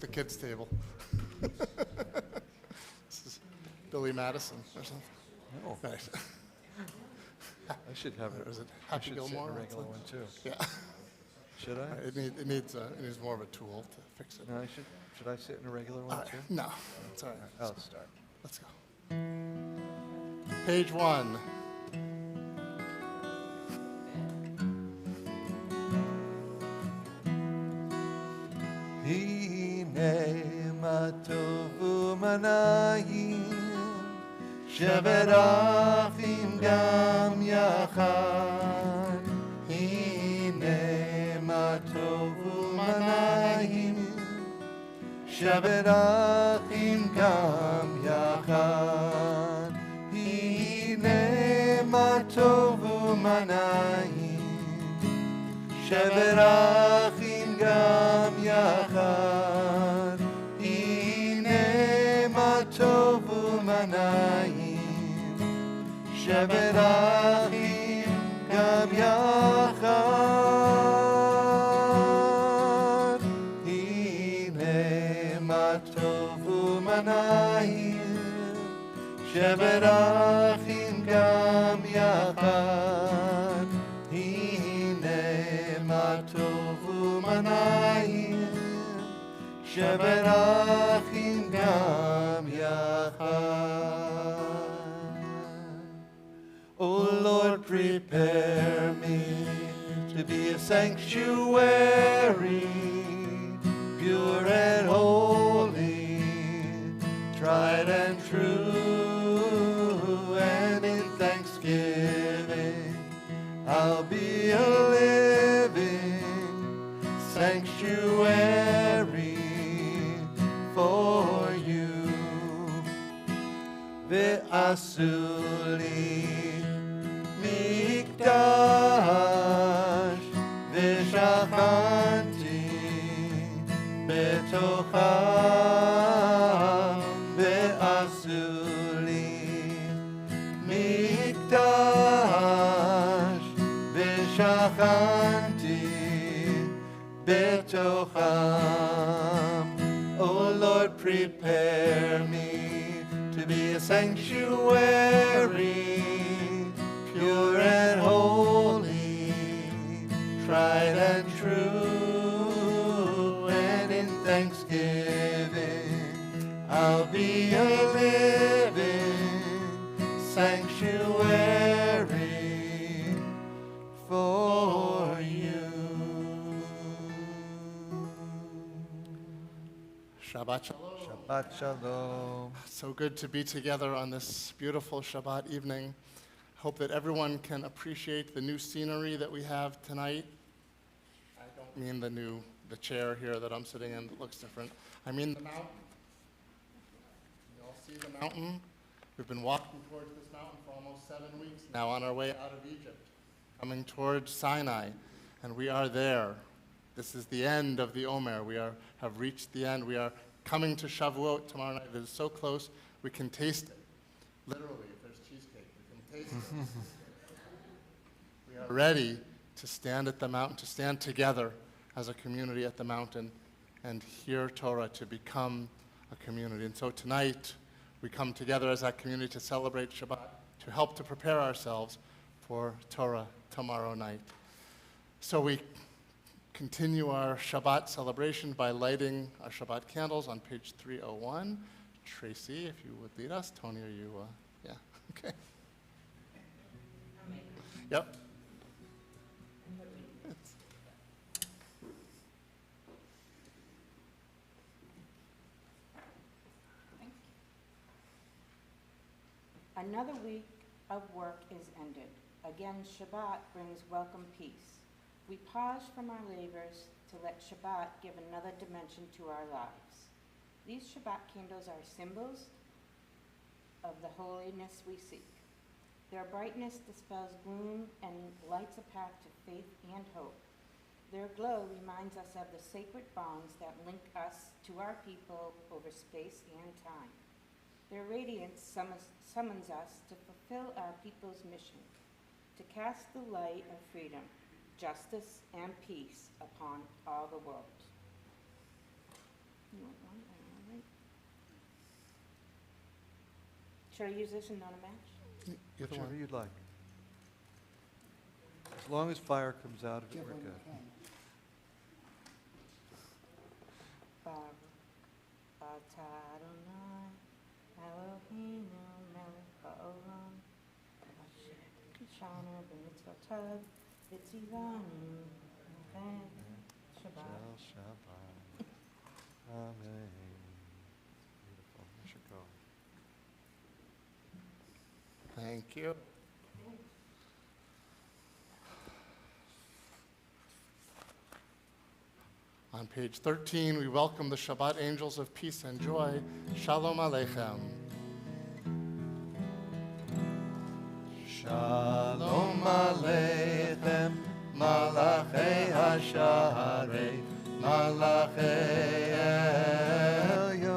the kids' table. This is Billy Madison or something. No, Nice. I should have it. Or is it I Happy should sit in Gilmore? a regular one too. Yeah. Should I? It needs more of a tool to fix it. No, should I sit in a regular one too? No, it's all right. I'll start. Let's go. Page 1. Hine ma tovu manayim Shabbat achim gam yachad Hine ma tovu manayim Shabbat achim gam yachad Hine ma tovu manayim Shabbat achim gam yachad Hine ma tovu manayim Shabbat achim gam yachad Hine ma tovu manayim Shabbat achim gam yachad Hine ma tovu manayim Shabbat achim gam yachad. O Lord, prepare me to be a sanctuary, pure and holy, tried and true, and in thanksgiving I'll be a living sanctuary for you. Ve'asuli mikdash ve'shachanti betocham ve'asuli mikdash ve'shachanti betocham. O Lord, prepare me to be a sanctuary, pure and holy, tried and true, and in thanksgiving I'll be a living sanctuary for you. Shabbat Shalom. Shabbat Shalom. So good to be together on this beautiful Shabbat evening. Hope that everyone can appreciate the new scenery that we have tonight. I don't mean the chair here that I'm sitting in that looks different. I mean the mountain. You all see the mountain? We've been walking towards this mountain for almost 7 weeks now on our way out of Egypt, coming towards Sinai, and we are there. This is the end of the Omer. We have reached the end. We are coming to Shavuot tomorrow night. It is so close, we can taste it. Literally, if there's cheesecake, we can taste it. We are ready to stand at the mountain, to stand together as a community at the mountain and hear Torah, to become a community. And so tonight, we come together as that community to celebrate Shabbat, to help to prepare ourselves for Torah tomorrow night. So we continue our Shabbat celebration by lighting our Shabbat candles on page 301. Tracy, if you would lead us. Tony, are you, yeah, okay. Yep. Another week of work is ended. Again, Shabbat brings welcome peace. We pause from our labors to let Shabbat give another dimension to our lives. These Shabbat candles are symbols of the holiness we seek. Their brightness dispels gloom and lights a path to faith and hope. Their glow reminds us of the sacred bonds that link us to our people over space and time. Their radiance summons us to fulfill our people's mission, to cast the light of freedom, justice, and peace upon all the world. You want Should I use this and not a match? Either Whichever one. you'd like. As long as fire comes out of it, we're good. Baruch atah Adonai Eloheinu melech haolam asher kishanu b'mitzvotav v'tzivanu v'chen Shabbat. Shabbat. Amen. Beautiful. We should go. Thank you. On page 13, we welcome the Shabbat angels of peace and joy. Shalom Aleichem. Shalom Aleichem, Malachei Hasharei, Malachei Elyon.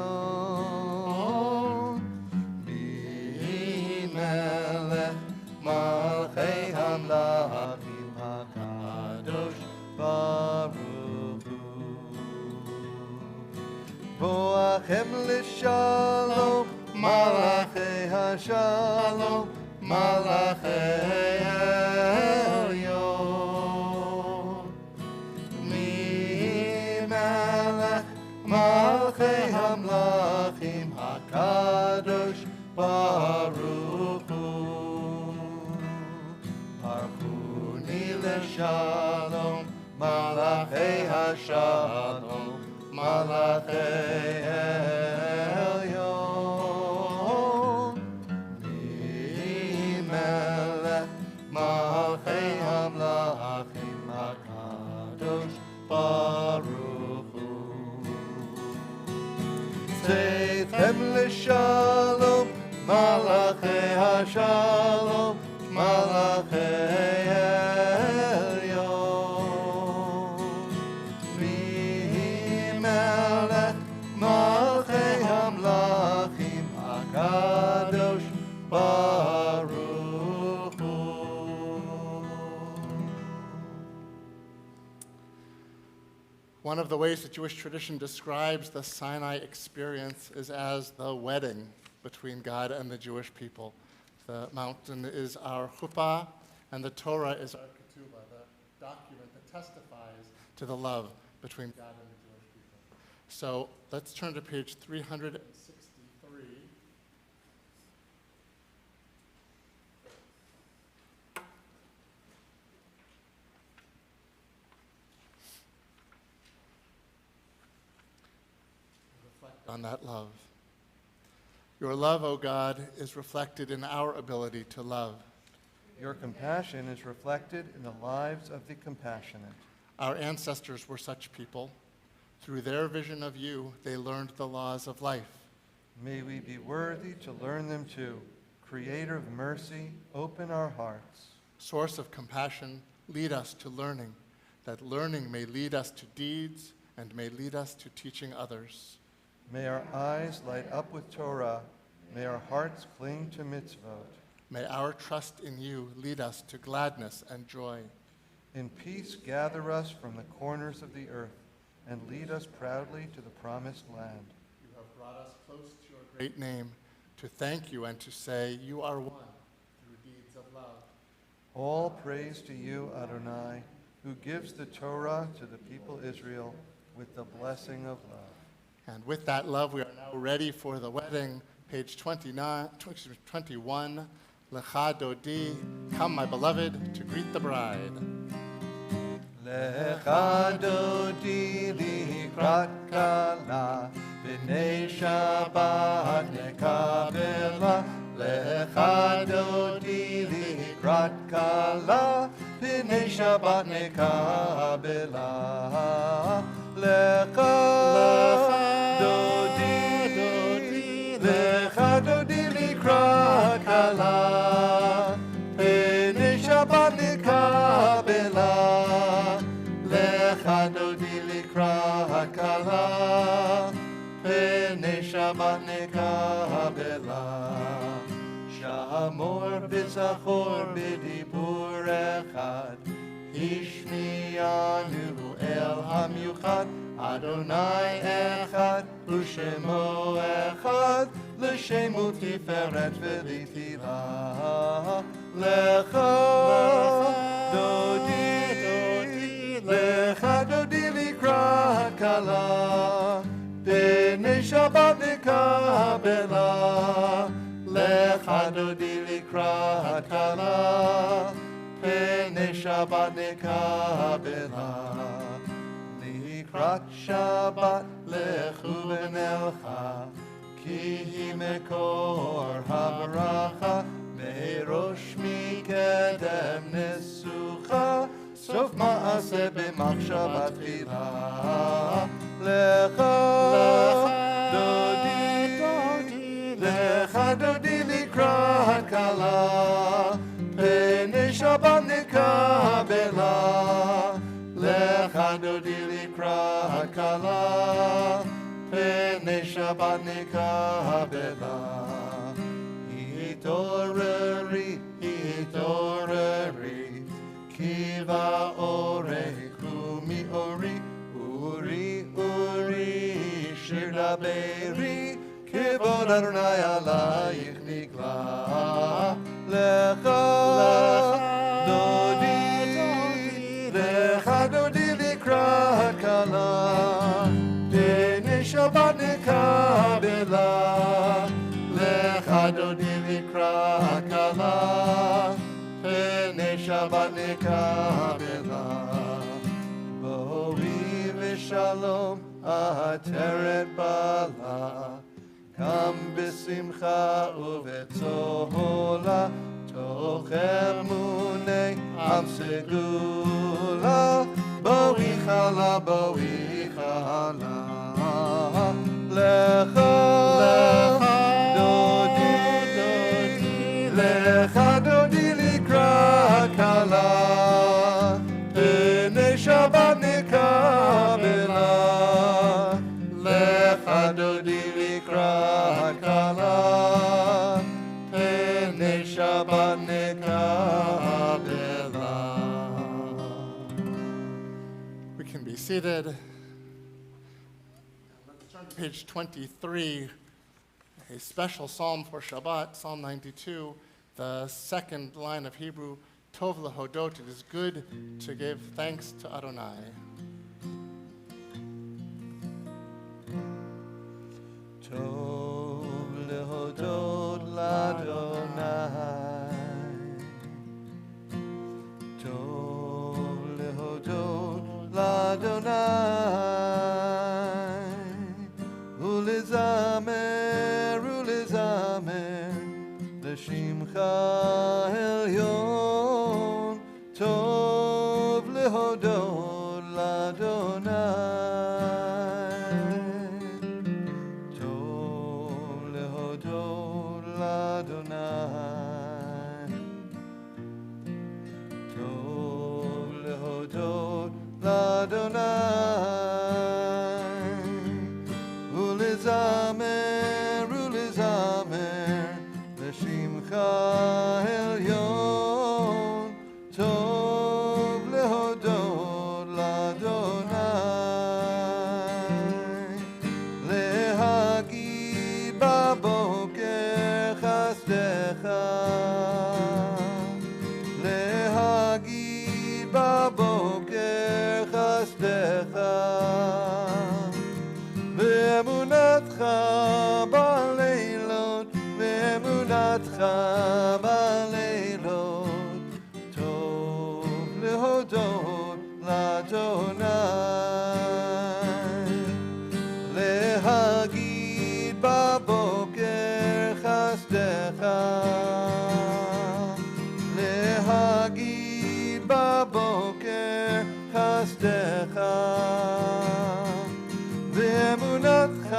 Bi Melech, Malchei Hamlachim HaKadosh Baruch Hu. Boachem L'Shalom, Malachei HaShalom, Malachei Elyon. Melech Malchei Hamlachim HaKadosh Baruch Hu. Barchuni L'Shalom, Malachei HaShalom, Malachei Elyon. Melech Malchei Hamlachim HaKadosh Baruch Hu. Tzeitem L'Shalom, Malachei HaShalom, Malachei Elyon. Melech Malchei Hamlachim HaKadosh Baruch Hu. One of the ways that Jewish tradition describes the Sinai experience is as the wedding between God and the Jewish people. The mountain is our chuppah, and the Torah is our ketubah, the document that testifies to the love between God and the Jewish people. So let's turn to page 363. Reflect on that love. Your love, O God, is reflected in our ability to love. Your compassion is reflected in the lives of the compassionate. Our ancestors were such people. Through their vision of you, they learned the laws of life. May we be worthy to learn them too. Creator of mercy, open our hearts. Source of compassion, lead us to learning, that learning may lead us to deeds and may lead us to teaching others. May our eyes light up with Torah. May our hearts cling to mitzvot. May our trust in you lead us to gladness and joy. In peace gather us from the corners of the earth and lead us proudly to the promised land. You have brought us close to your great name to thank you and to say you are one through deeds of love. All praise to you, Adonai, who gives the Torah to the people Israel with the blessing of love. And with that love, we are now ready for the wedding. Page 21, Lecha Dodi, come, my beloved, to greet the bride. Lecha Dodi likrat kala, b'nei Shabbat nekabela. Lecha Dodi likrat kala, b'nei Shabbat nekabela. Lecha Dodi, Lecha Dodi likrat kala, b'nei Shabbat nekabela. Lecha Dodi likrat kala, b'nei Shabbat nekabela. Shamor b'zachor b'dibur echad, Ishmianu el hamyuchad, Adonai echad, u'shemo echad, לשם ותפארת ולתהילה. לך דודי, לך דודי לקראת כלה, פני שבת נקבלה. לך דודי לקראת כלה, פני שבת נקבלה. לקראת שבת לכו ונלכה, כי היא מקור הברכה, מראש מקדם נסוכה, סוף מעשה במחשבה תחילה. לך דודי, לך דודי לקראת כלה, פני שבת נקבלה. לך דודי לקראת כלה, פני שבת נקבלה. התעוררי, התעוררי, כי באורך ומאורי, אורי, אורי, שיר דברי, כבוד אדוני עלייך נגלה. לך דודי, לך דודי לקראת כלה, פני שבת נקבלה. לך דודי לקראת כלה, פני שבת נקבלה. בואי ושלום עטרת בעלה, גם בשמחה ובצהלה, תוך אמוני עם סגולה. בואי חלה, בואי חלה. לך דודי, לך דודי לקראת כלה, פני שבת נקבלה. לך דודי לקראת כלה, פני שבת נקבלה. We can be seated. Let's turn to page 23, a special psalm for Shabbat, Psalm 92, the second line of Hebrew, Tov lehodot, it is good to give thanks to Adonai. Tov lehodot l'Adonai, Tov lehodot l'Adonai, ulezamer, ulezamer, l'shimcha elyon, Tov lehodot l'Adonai. Adonai, ulezamer, ulezamer, l'shimcha elyon, tov lehodot l'Adonai, lehagid baboker chasdecha, lehagid baboker chasdecha, ואמונתך בלילות, ואמונתך בלילות, טוב להודות לאדוני, להגיד בבוקר חסדך, להגיד בבוקר חסדך, ואמונתך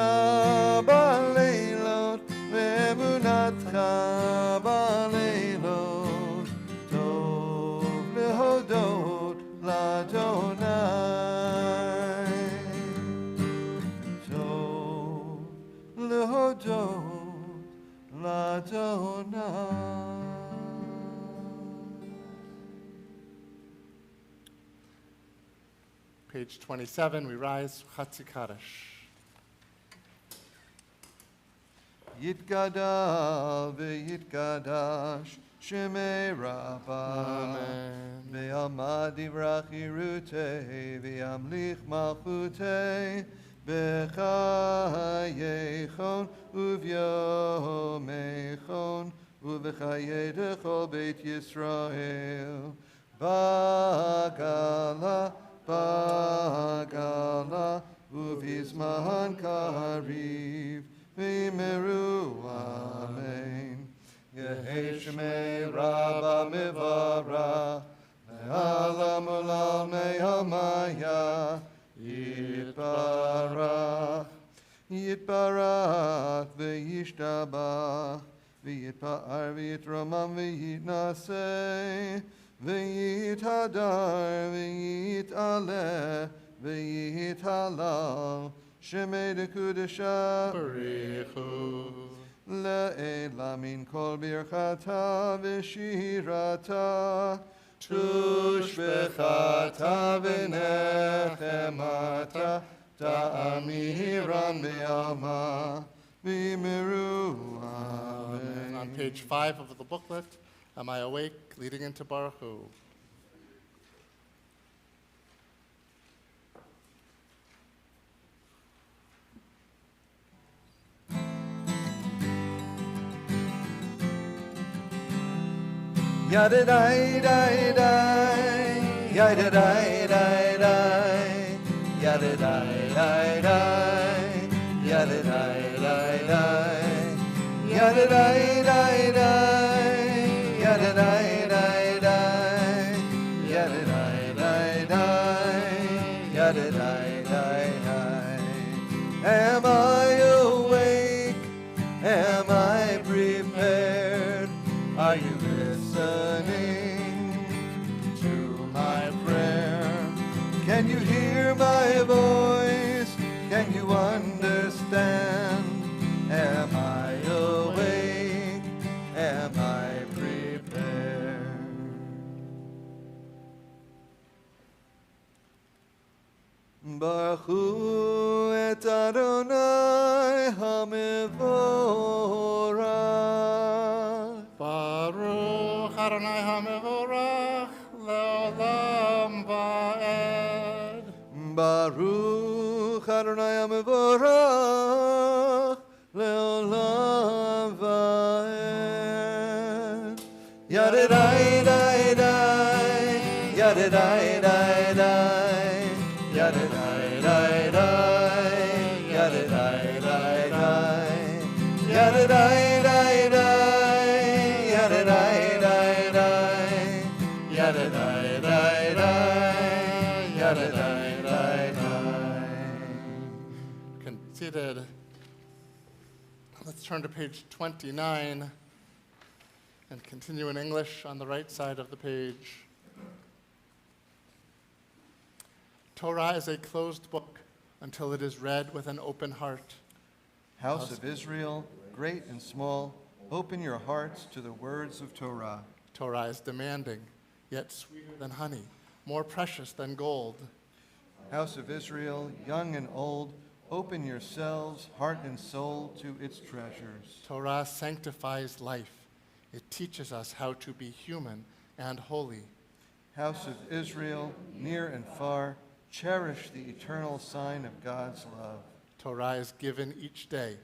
בלילות, ואמונתך בלילות, טוב להודות לאדוני, טוב להודות לאדוני. Page 27, we rise, Chatzi Kaddish. Yitgadal v'yitgadash Shemei Rabbah. Amen. Ve'amad divrach irutei ve'amlich malchutei b'chayechon uvyomechon u'v'chayei dechol Beit Yisrael. Bagala, bagala, uvizman kariv, v'meru, amen. Yehei shemei Rabba mivara, me'alam olam me'amaya, yitbarach, yitbarach, v'yishtabach, v'yitpa'ar, v'yitromam, v'yitnaseh, v'yithadar, v'yit'aleh, v'yithalal, shemei dekudesha, Barichu. le'ela min kol birchata v'shirata, tushbechata v'nechemata, ta'amiran be'alma, v'miru, amen. On page 5 of the booklet, Am I Awake? Leading into Baruch Hu. Yada-dai-dai-dai, yada-dai-dai-dai, yada-dai-dai-dai, yada-dai-dai-dai, yada-dai-dai-dai, yada-dai-dai-dai, yada-dai-dai-dai, yada-dai-dai-dai. Am I awake? Am I prepared? Are you listening to my prayer? Can you hear my voice? Can you understand? Am I awake? Am I prepared? Baruch Hu et Adonai HaMevorach. Baruch Adonai HaMevorach le'olam va'ed. Baruch Adonai HaMevorach le'olam va'ed. Yadidai-dai-dai, yadidai-dai-dai, yadidai-dai-dai, yadidai-dai-dai, yadidai-dai-dai, yadidai-dai-dai, yadidai-dai-dai, yadidai-dai-dai. Conceded. Let's turn to page 29 and continue in English on the right side of the page. Torah is a closed book until it is read with an open heart. House of Israel, great and small, open your hearts to the words of Torah. Torah is demanding, yet sweeter than honey, more precious than gold. House of Israel, young and old, open yourselves, heart and soul, to its treasures. Torah sanctifies life. It teaches us how to be human and holy. House of Israel, near and far, cherish the eternal sign of God's love. Torah is given each day.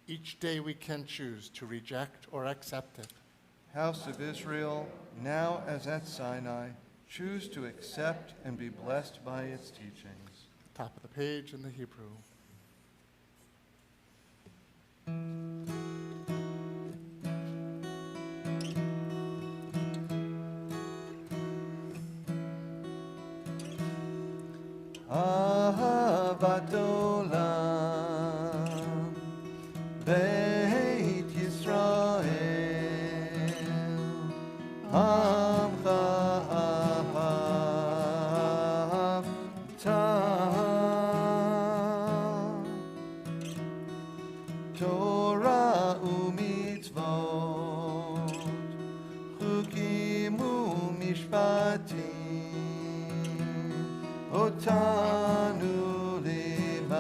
Each day we can choose to reject or accept it. House of Israel, now as at Sinai, choose to accept and be blessed by its teachings. Top of the page in the Hebrew. Ahavat olam, Beit Yisrael, Amcha ahavta, Torah u'mitzvot, Chukim u'mishpatim, Otanu limadetam.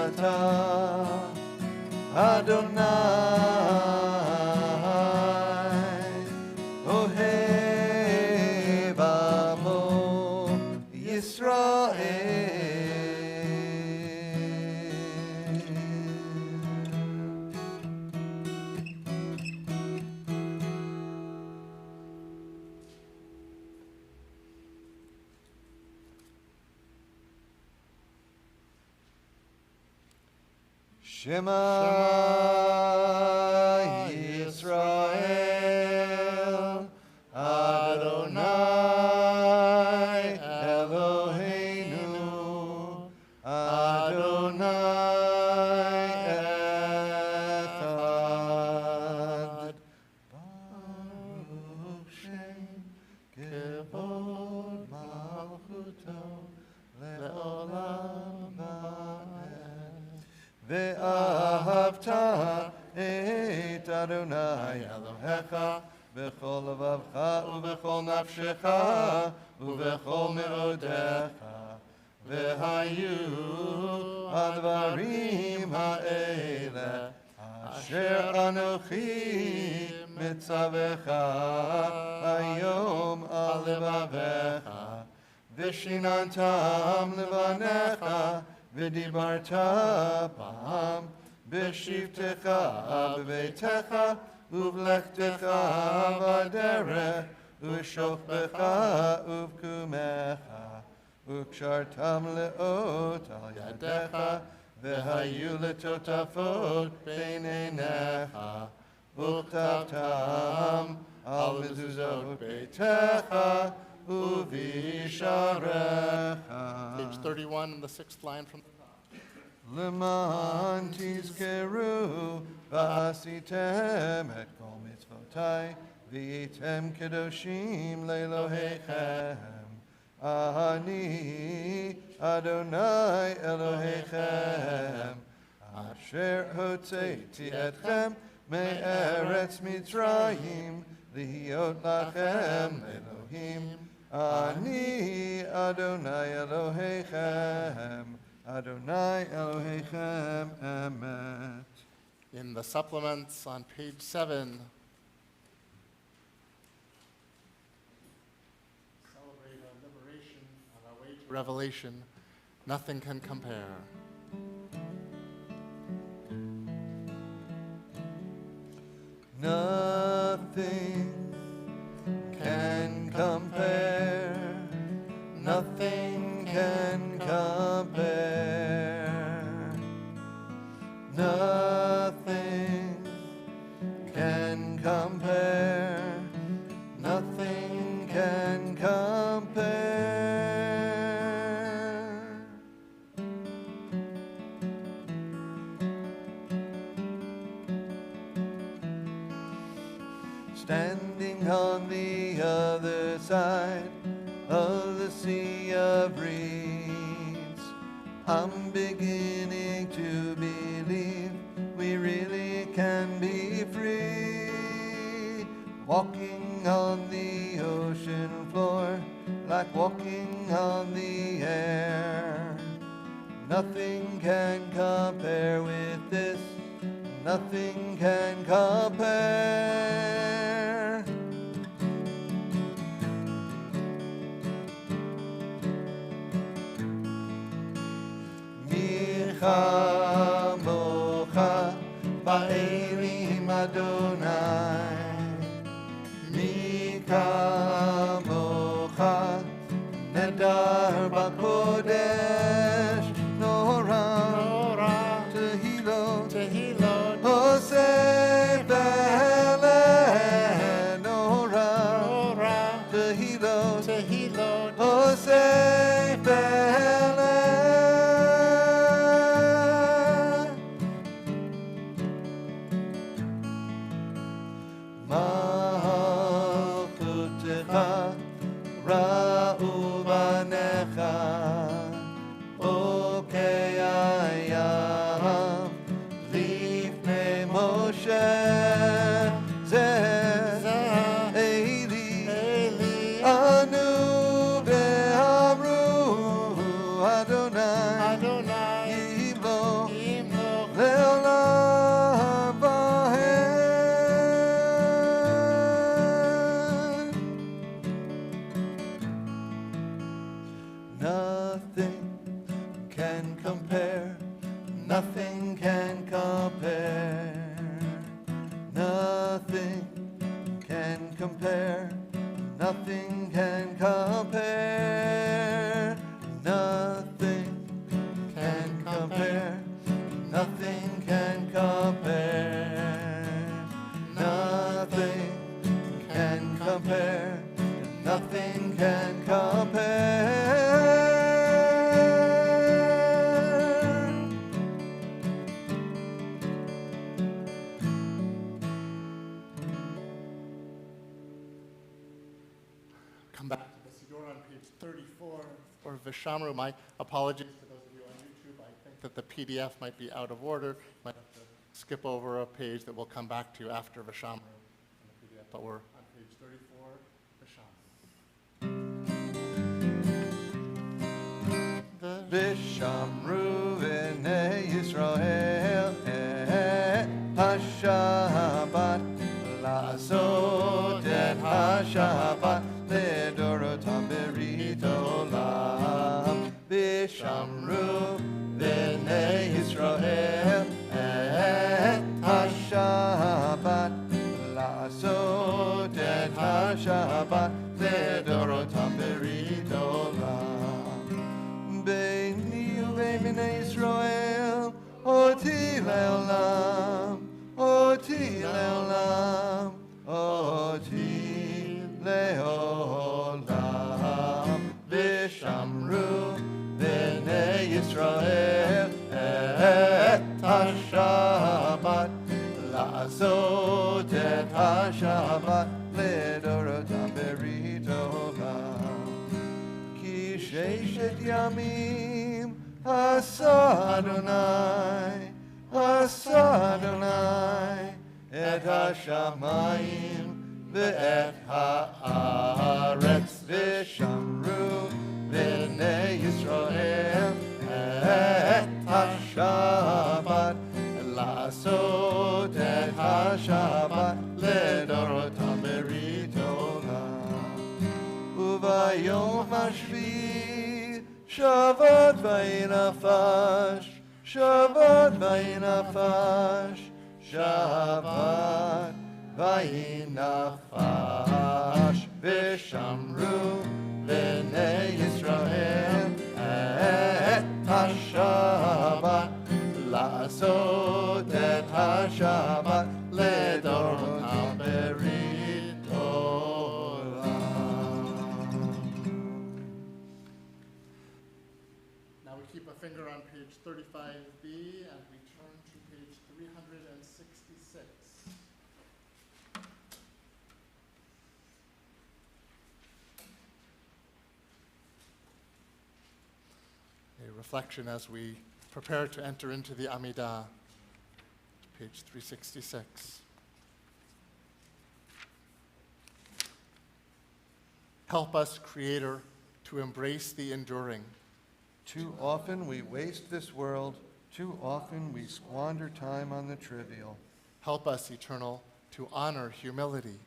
atah Adonai Ohev Amo Yisrael. Shema Yisrael, Adonai Eloheinu, Adonai Echad. Baruch Shem Kevod Malchuto Le'olam Va'ed. Ve'ahavta et Adonai Elohecha b'chol levavcha u'b'chol nafshecha u'b'chol me'odecha v'hayu advarim ha'ele asher anochi mitzavecha hayom al levavecha v'shinantam levanecha v'dibarta bam b'shivtecha b'beitecha uv'lechtecha v'derech u'shofbecha uv'kumecha u'kshartam le'ot al yadecha v'hayu letotafot bein einecha u'chtavtam al mezuzot beitecha u'visharecha. Page 31 in the 6th line from the top. Leman tizkeru v'asitem et kol mitzvotai v'yitem kedoshim le'Elohechem. Ani Adonai Elohechem asher hotzeiti etchem me'eretz Mitzrayim lihiot lachem Elohim. Ani Adonai Elohechem, Adonai Elohechem Emet. In the supplements on page 7, celebrate our liberation on our way to revelation. Nothing can compare. Nothing can compare. Nothing can compare. Nothing can compare. Nothing can compare. Standing on the other side of the sea of reeds, I'm beginning to believe we really can be free. Walking on the ocean floor, like walking on the air. Nothing can compare with this, nothing can compare. Chamocha ba'elim Adonai, mi kamocha nedar b'kodesh nora tehilot hoseh be'eleh nora tehilot hoseh be'eleh. Ra'u banecha, okei ayam, lifnei Moshe, zeh Eli, anu ve'amru, Adonai, Ilo, nothing can compare. Nothing can compare. Nothing can compare. Nothing can compare. Nothing can compare. Nothing can compare. Nothing can compare. Come back to the Siddur on page 34 for Vishamru. My apologies to those of you on YouTube. I think that the PDF might be out of order. Might have to skip over a page that we'll come back to after Vishamru in the PDF. But we're on page 34, Vishamru. Vishamru v'nei Yisrael HaShabbat La'asot et HaShabbat Le'dorotam berit olam Vishamru v'nei Yisrael HaShabbat La'asot et HaShabbat Le'dorotam berit olam Beini uvein bnei Yisrael Oti le'olam Oti le'olam Oti le'olam Vishamru bnei Yisrael et HaShabbat La'asot et HaShabbat Le'dorotam berit olam Ki sheshet yamim asa Adonai et hashamayim ve'et haaretz Vishamru b'nei Yisrael et hashabbat la'asot et hashabbat le'dorotam berit olam Uvayom hashvi Shabbat vayinafash Shabbat vayinafash Shabbat vayinafash Vishamru b'nei Yisrael et HaShabbat La'asot et HaShabbat Le'dorotam berit olam. Now we keep a finger on page 35B and we turn to page 366. A reflection as we prepare to enter into the Amidah, page 366. Help us, Creator, to embrace the enduring. Too often we waste this world. Too often we squander time on the trivial. Help us, Eternal, to honor humility.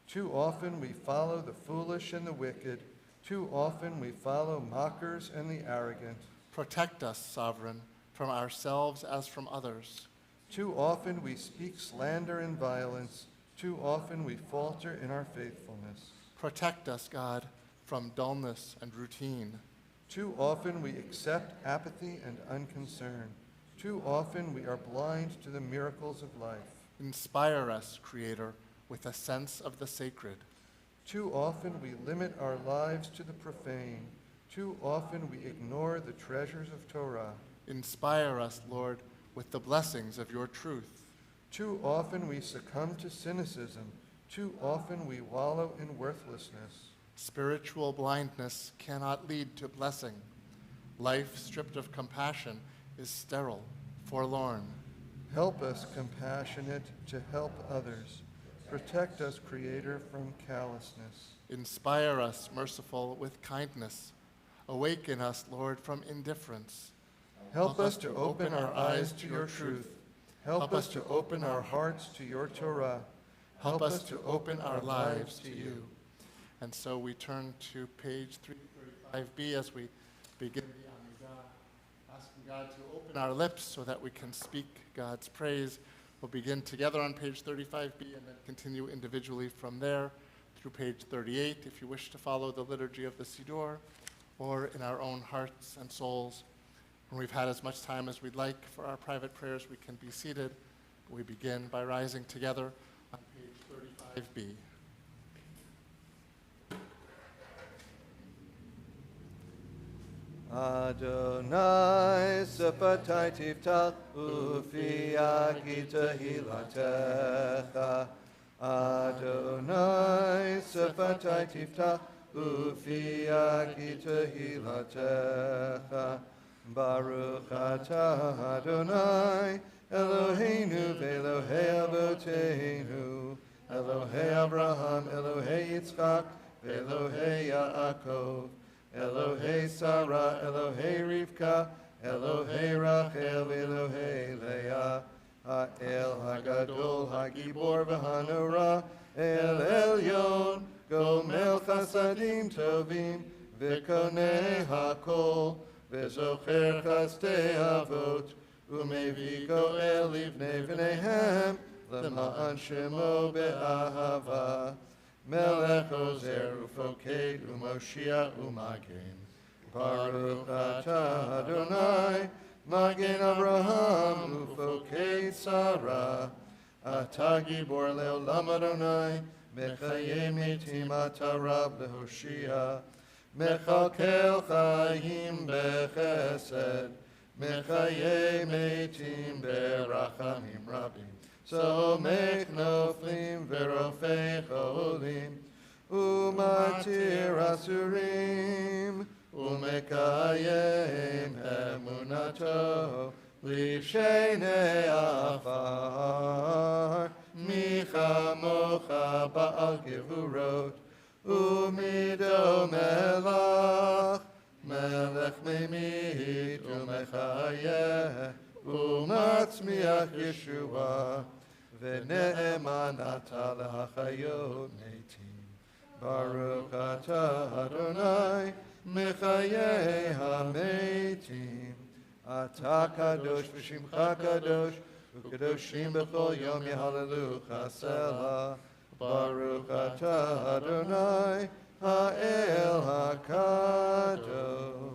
Too often we follow the foolish and the wicked. Too often we follow mockers and the arrogant. Protect us, Sovereign, from ourselves as from others. Too often we speak slander and violence. Too often we falter in our faithfulness. Protect us, God, from dullness and routine. Too often we accept apathy and unconcern. Too often we are blind to the miracles of life. Inspire us, Creator, with a sense of the sacred. Too often we limit our lives to the profane. Too often we ignore the treasures of Torah. Inspire us, Lord, with the blessings of your truth. Too often we succumb to cynicism. Too often we wallow in worthlessness. Spiritual blindness cannot lead to blessing. Life stripped of compassion is sterile, forlorn. Help us, compassionate, to help others. Protect us, Creator, from callousness. Inspire us, merciful, with kindness. Awaken us, Lord, from indifference. Help us to open our eyes to your truth. Help us to open our hearts to your Torah. Help us to open our lives to you. And so we turn to page 335B as we begin the Amidah, asking God to open our lips so that we can speak God's praise. We'll begin together on page 35b and then continue individually from there through page 38 if you wish to follow the liturgy of the Siddur, or in our own hearts and souls. When we've had as much time as we'd like for our private prayers, we can be seated. We begin by rising together on page 35b. Adonai sefatai tiftach ufiaki tehilatecha. Adonai sefatai tiftach ufiaki tehilatecha. Baruch atah Adonai Eloheinu ve'Elohei avoteinu Elohei Abraham, Elohei Yitzchak, ve'Elohei Yaakov, Elohei Sarah, Elohei Rivka, Elohei Rachel, Elohei Leah, Ha'el Hagadol, Hagibor v'Hanora, El Elyon, Gomel Chasadim Tovim, V'konei Hakol, V'zocher Chastei Avot, Umevi Goel Livnei V'neihem, L'ma'an Shemo Be'ahava, Melech Ozer Ufoked Umoshiach Umagen. Baruch atah Adonai, Magen Abraham Ufoked Sarah. Atah Gibor Le'olam Adonai, Mechayei Metim atah Rab Lehoshia. Mechalkel Chayim Bechesed, Mechayei Metim Berachamim Rabim. So make noflim verofei cholim, umatir asurim, umekayem emunato, lishenei afar, michamocha ba'al gevurot, umido melach, melech memit umechayeh, umatzmiach Yeshua. V'ne'eman ata l'hachayot metim. Baruch atah Adonai, mechayei hametim. Ata kadosh v'shimcha kadosh, u'kadoshim b'chol yom yehallelu Selah. Baruch atah Adonai, ha'el hakadosh.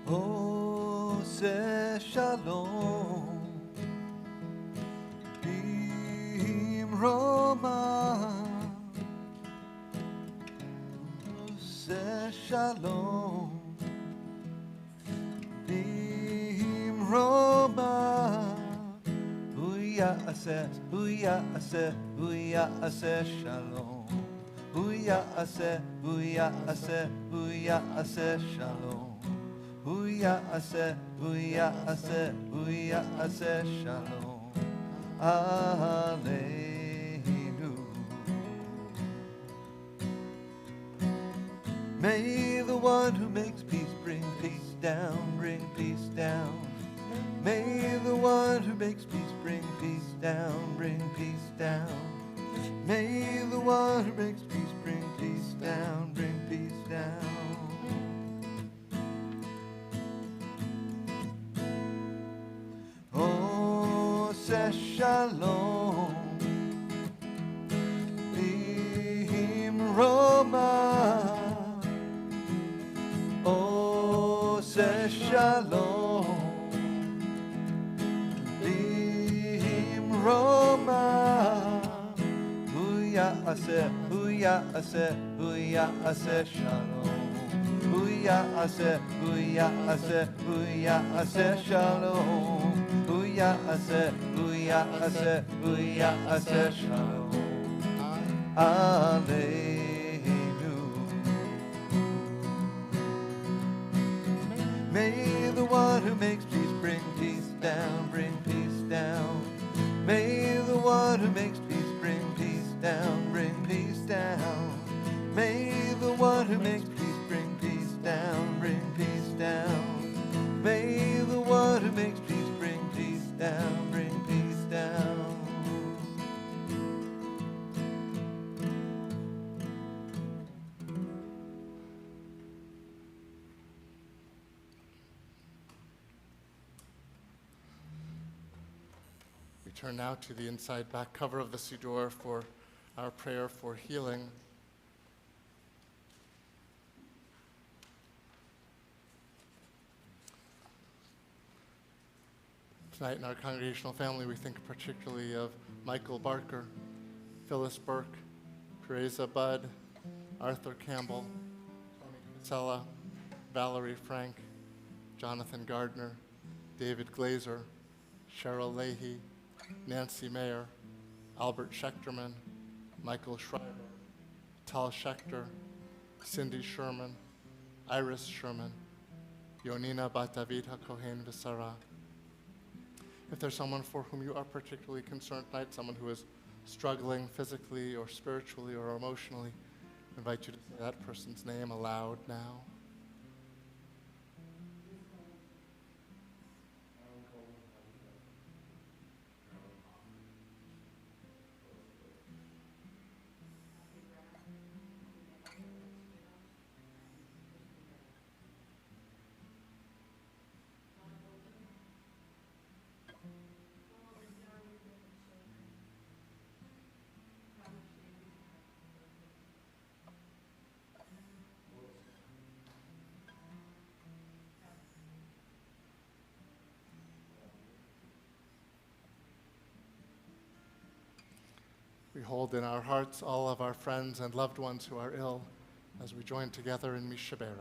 עושה שלום במרומה, עושה שלום במרומה, הוא יעשה שלום, הוא יעשה שלום, הוא יעשה שלום עלינו. May the one who makes peace bring peace down, bring peace down. May the one who makes peace bring peace down, bring peace down. May the one who makes peace bring peace down, bring peace down. עושה שלום במרומה, עושה שלום במרומה, הוא יעשה שלום, הוא יעשה שלום, הוא יעשה שלום עלינו. May the one who makes peace bring peace down, bring peace down. May the one who makes peace bring peace down, bring peace down. May the one who makes peace bring peace down, bring peace down. May the one who makes peace bring peace down, bring peace down. We turn now to the inside back cover of the Siddur for our prayer for healing. Tonight in our congregational family, we think particularly of Michael Barker, Phyllis Burke, Teresa Budd, Arthur Campbell, Tony Casella, Valerie Frank, Jonathan Gardner, David Glazer, Cheryl Leahy, Nancy Mayer, Albert Schechterman, Michael Schreiber, Tal Schechter, Cindy Sherman, Iris Sherman, Yonina Bat David HaKohen V'Sara. If there's someone for whom you are particularly concerned tonight, someone who is struggling physically or spiritually or emotionally, I invite you to say that person's name aloud now. We hold in our hearts all of our friends and loved ones who are ill as we join together in Mishaberach.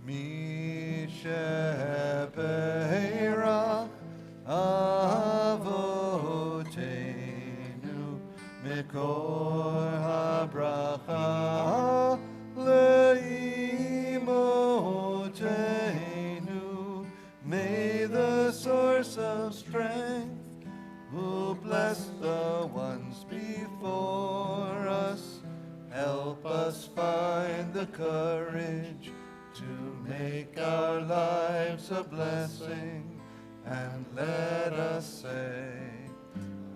Mishaberach Avotenu Mikor HaBracha Leimotenu. May the source of strength who bless the ones before us help us find the courage to make our lives a blessing, and let us say,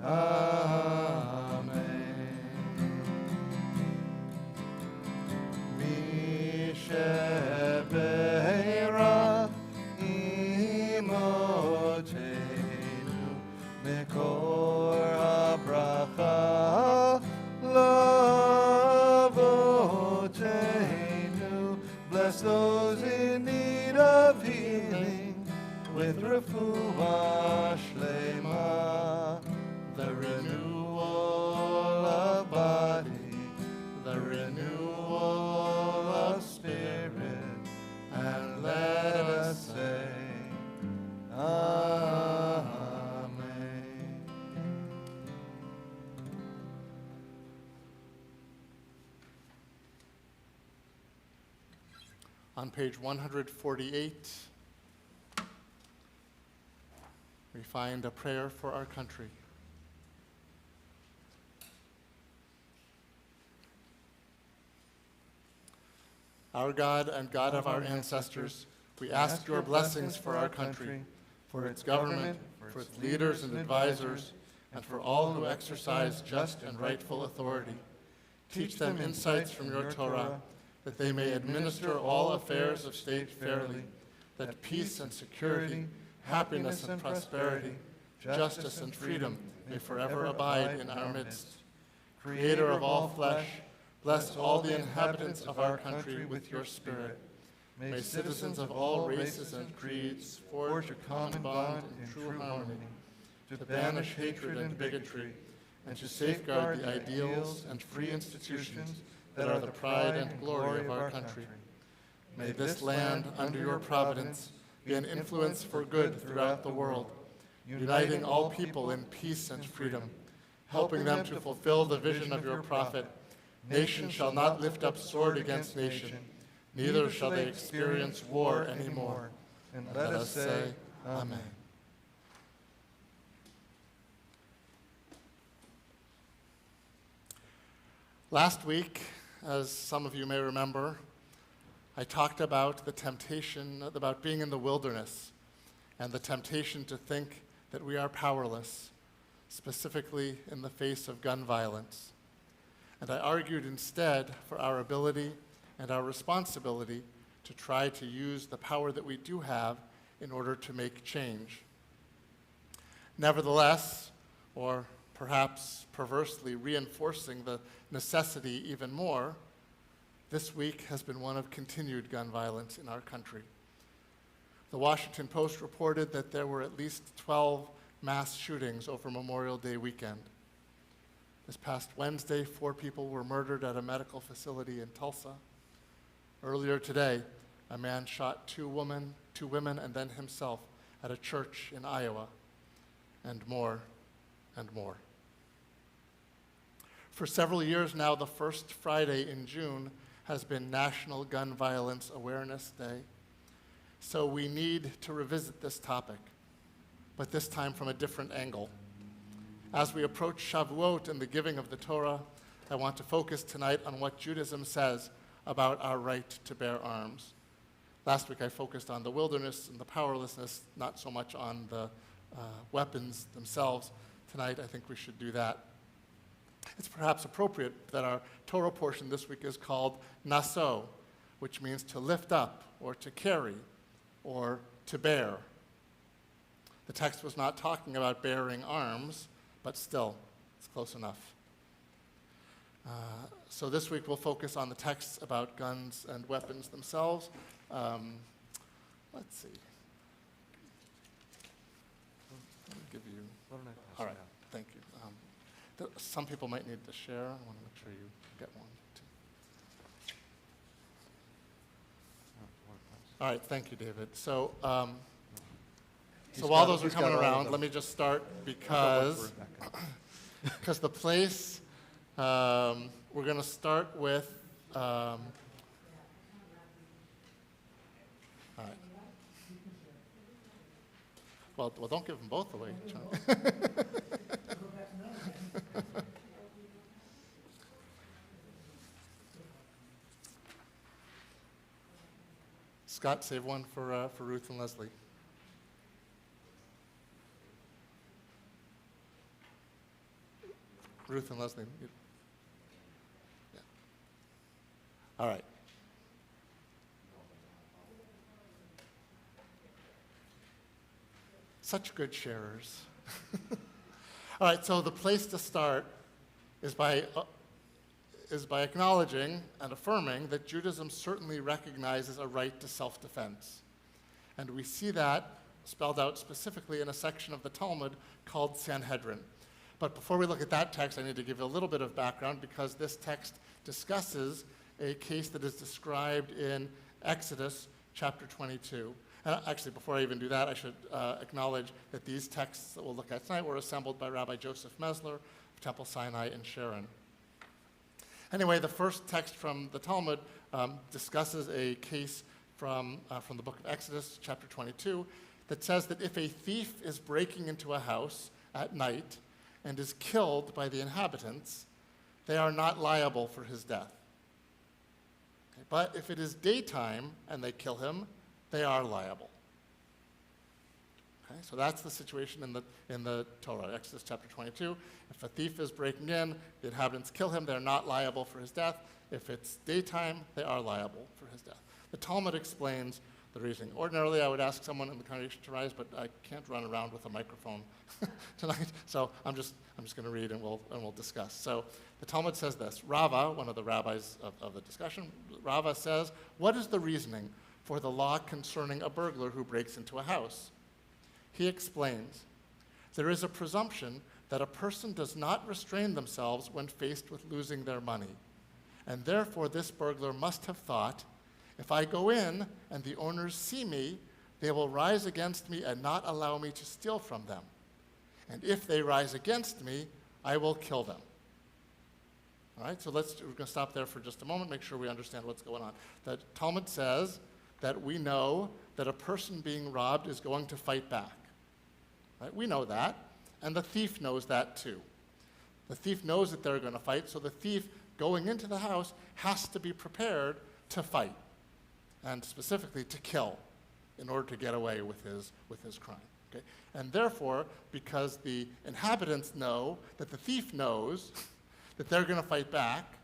Amen. Mishaberach imotenu mikor habracha lavotenu. Eloheinu, bless those in need of healing with refuah shlema, the renewal of body, the renewal of spirit, and let us say, Amen. On page 148, we find a prayer for our country. Our God and God of our ancestors, we ask your blessings for our country, for its government, for its leaders and advisors, and for all who exercise just and rightful authority. Teach them insights from your Torah, that they may administer all affairs of state fairly, that peace and security, happiness and prosperity, justice and freedom may forever abide in our midst. Creator of all flesh, bless all the inhabitants of our country with your Spirit. May citizens of all races and creeds forge a common bond in true harmony, to banish hatred and bigotry, and to safeguard the ideals and free institutions that are the pride and glory of our country. May this land, under your providence, be an influence for good throughout the world, uniting all people in peace and freedom, helping them to fulfill the vision of your prophet. Nation shall not lift up sword against nation, neither shall they experience war anymore. And let us say, Amen. Last week, as some of you may remember, I talked about the temptation, about being in the wilderness, and the temptation to think that we are powerless, specifically in the face of gun violence. And I argued instead for our ability and our responsibility to try to use the power that we do have in order to make change. Nevertheless, or perhaps perversely reinforcing the necessity even more, this week has been one of continued gun violence in our country. The Washington Post reported that there were at least 12 mass shootings over Memorial Day weekend. This past Wednesday, 4 people were murdered at a medical facility in Tulsa. Earlier today, a man shot two women and then himself at a church in Iowa, and more and more. For several years now, the first Friday in June has been National Gun Violence Awareness Day. So we need to revisit this topic, but this time from a different angle. As we approach Shavuot and the giving of the Torah, I want to focus tonight on what Judaism says about our right to bear arms. Last week I focused on the wilderness and the powerlessness, not so much on the weapons themselves. Tonight I think we should do that. It's perhaps appropriate that our Torah portion this week is called naso, which means to lift up or to carry or to bear. The text was not talking about bearing arms, but still, it's close enough. So this week we'll focus on the texts about guns and weapons themselves. Let's see. Let me give you. All right, thank you. Some people might need to share. I want to make sure you get one, too. All right, thank you, David. So while those are coming around, let me just start because the place, we're going to start with, all right. Well, don't give them both away, John. Scott, save one for Ruth and Leslie. Ruth and Leslie. Yeah. All right. Such good sharers. All right, so the place to start is by is by acknowledging and affirming that Judaism certainly recognizes a right to self-defense. And we see that spelled out specifically in a section of the Talmud called Sanhedrin. But before we look at that text, I need to give you a little bit of background because this text discusses a case that is described in Exodus chapter 22. And actually, before I even do that, I should acknowledge that these texts that we'll look at tonight were assembled by Rabbi Joseph Mesler of Temple Sinai in Sharon. Anyway, the first text from the Talmud discusses a case from the book of Exodus, chapter 22, that says that if a thief is breaking into a house at night and is killed by the inhabitants, they are not liable for his death. Okay, but if it is daytime and they kill him, they are liable. Okay, so that's the situation in the Torah, Exodus chapter 22. If a thief is breaking in, the inhabitants kill him, they're not liable for his death. If it's daytime, they are liable for his death. The Talmud explains the reasoning. Ordinarily, I would ask someone in the congregation to rise, but I can't run around with a microphone tonight, so I'm just going to read and we'll discuss. So the Talmud says this. Rava, one of the rabbis of the discussion, Rava says, "What is the reasoning for the law concerning a burglar who breaks into a house?" He explains, "There is a presumption that a person does not restrain themselves when faced with losing their money, and therefore this burglar must have thought, if I go in and the owners see me, they will rise against me and not allow me to steal from them. And if they rise against me, I will kill them." All right, so we're going to stop there for just a moment, make sure we understand what's going on. The Talmud says that we know that a person being robbed is going to fight back. Right? We know that, and the thief knows that too. The thief knows that they're going to fight, so the thief going into the house has to be prepared to fight, and specifically to kill, in order to get away with his crime. Okay? And therefore, because the inhabitants know that the thief knows that they're going to fight back,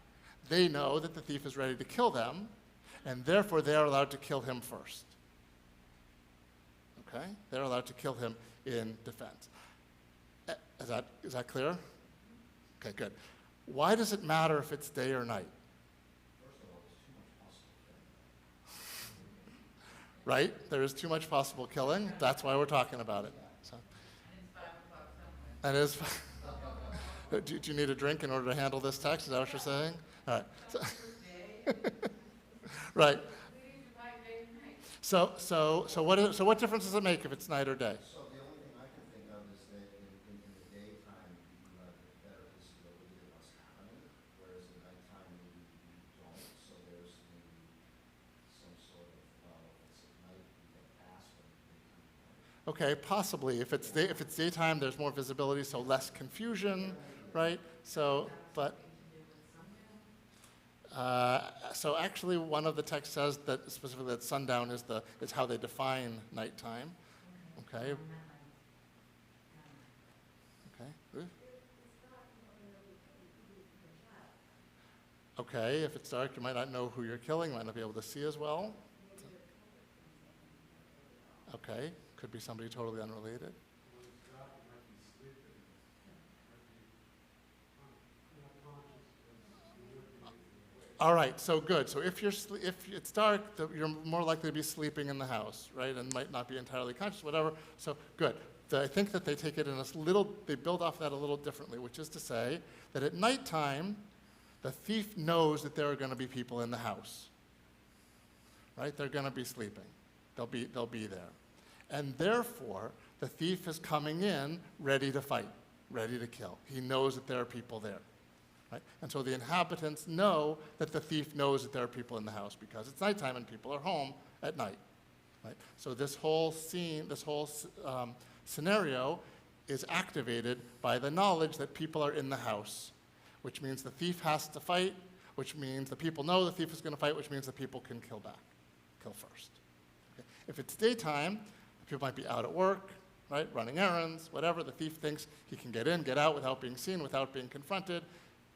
they know that the thief is ready to kill them, and therefore they are allowed to kill him first. Okay? They're allowed to kill him in defense. Is that clear? Okay, good. Why does it matter if it's day or night? Right? There is too much possible killing. That's why we're talking about it. So. And it's 5 o'clock. Do you need a drink in order to handle this text? Is that what you're saying? All right. Right. So what difference does it make if it's night or day? So the only thing I can think of is that in the daytime, you have better visibility of what's happening, whereas at nighttime, you don't. So there's maybe some sort of, if it's at night, you get past when daytime. Okay, possibly. If it's daytime, there's more visibility, so less confusion, right? So, but. So actually, one of the texts says that specifically that sundown is how they define nighttime. Okay. Okay. Ruth? Okay. If it's dark, you might not know who you're killing. Might not be able to see as well. Okay. Could be somebody totally unrelated. All right, so good. So if it's dark, you're more likely to be sleeping in the house, right, and might not be entirely conscious, whatever. So good. I think that they take it in they build off that a little differently, which is to say that at nighttime, the thief knows that there are going to be people in the house, right? They're going to be sleeping. They'll be there, and therefore the thief is coming in ready to fight, ready to kill. He knows that there are people there. Right? And so the inhabitants know that the thief knows that there are people in the house because it's nighttime and people are home at night. Right? So this whole scene, scenario is activated by the knowledge that people are in the house, which means the thief has to fight, which means the people know the thief is going to fight, which means the people can kill first. Okay? If it's daytime, the people might be out at work, right, running errands, whatever. The thief thinks he can get in, get out without being seen, without being confronted.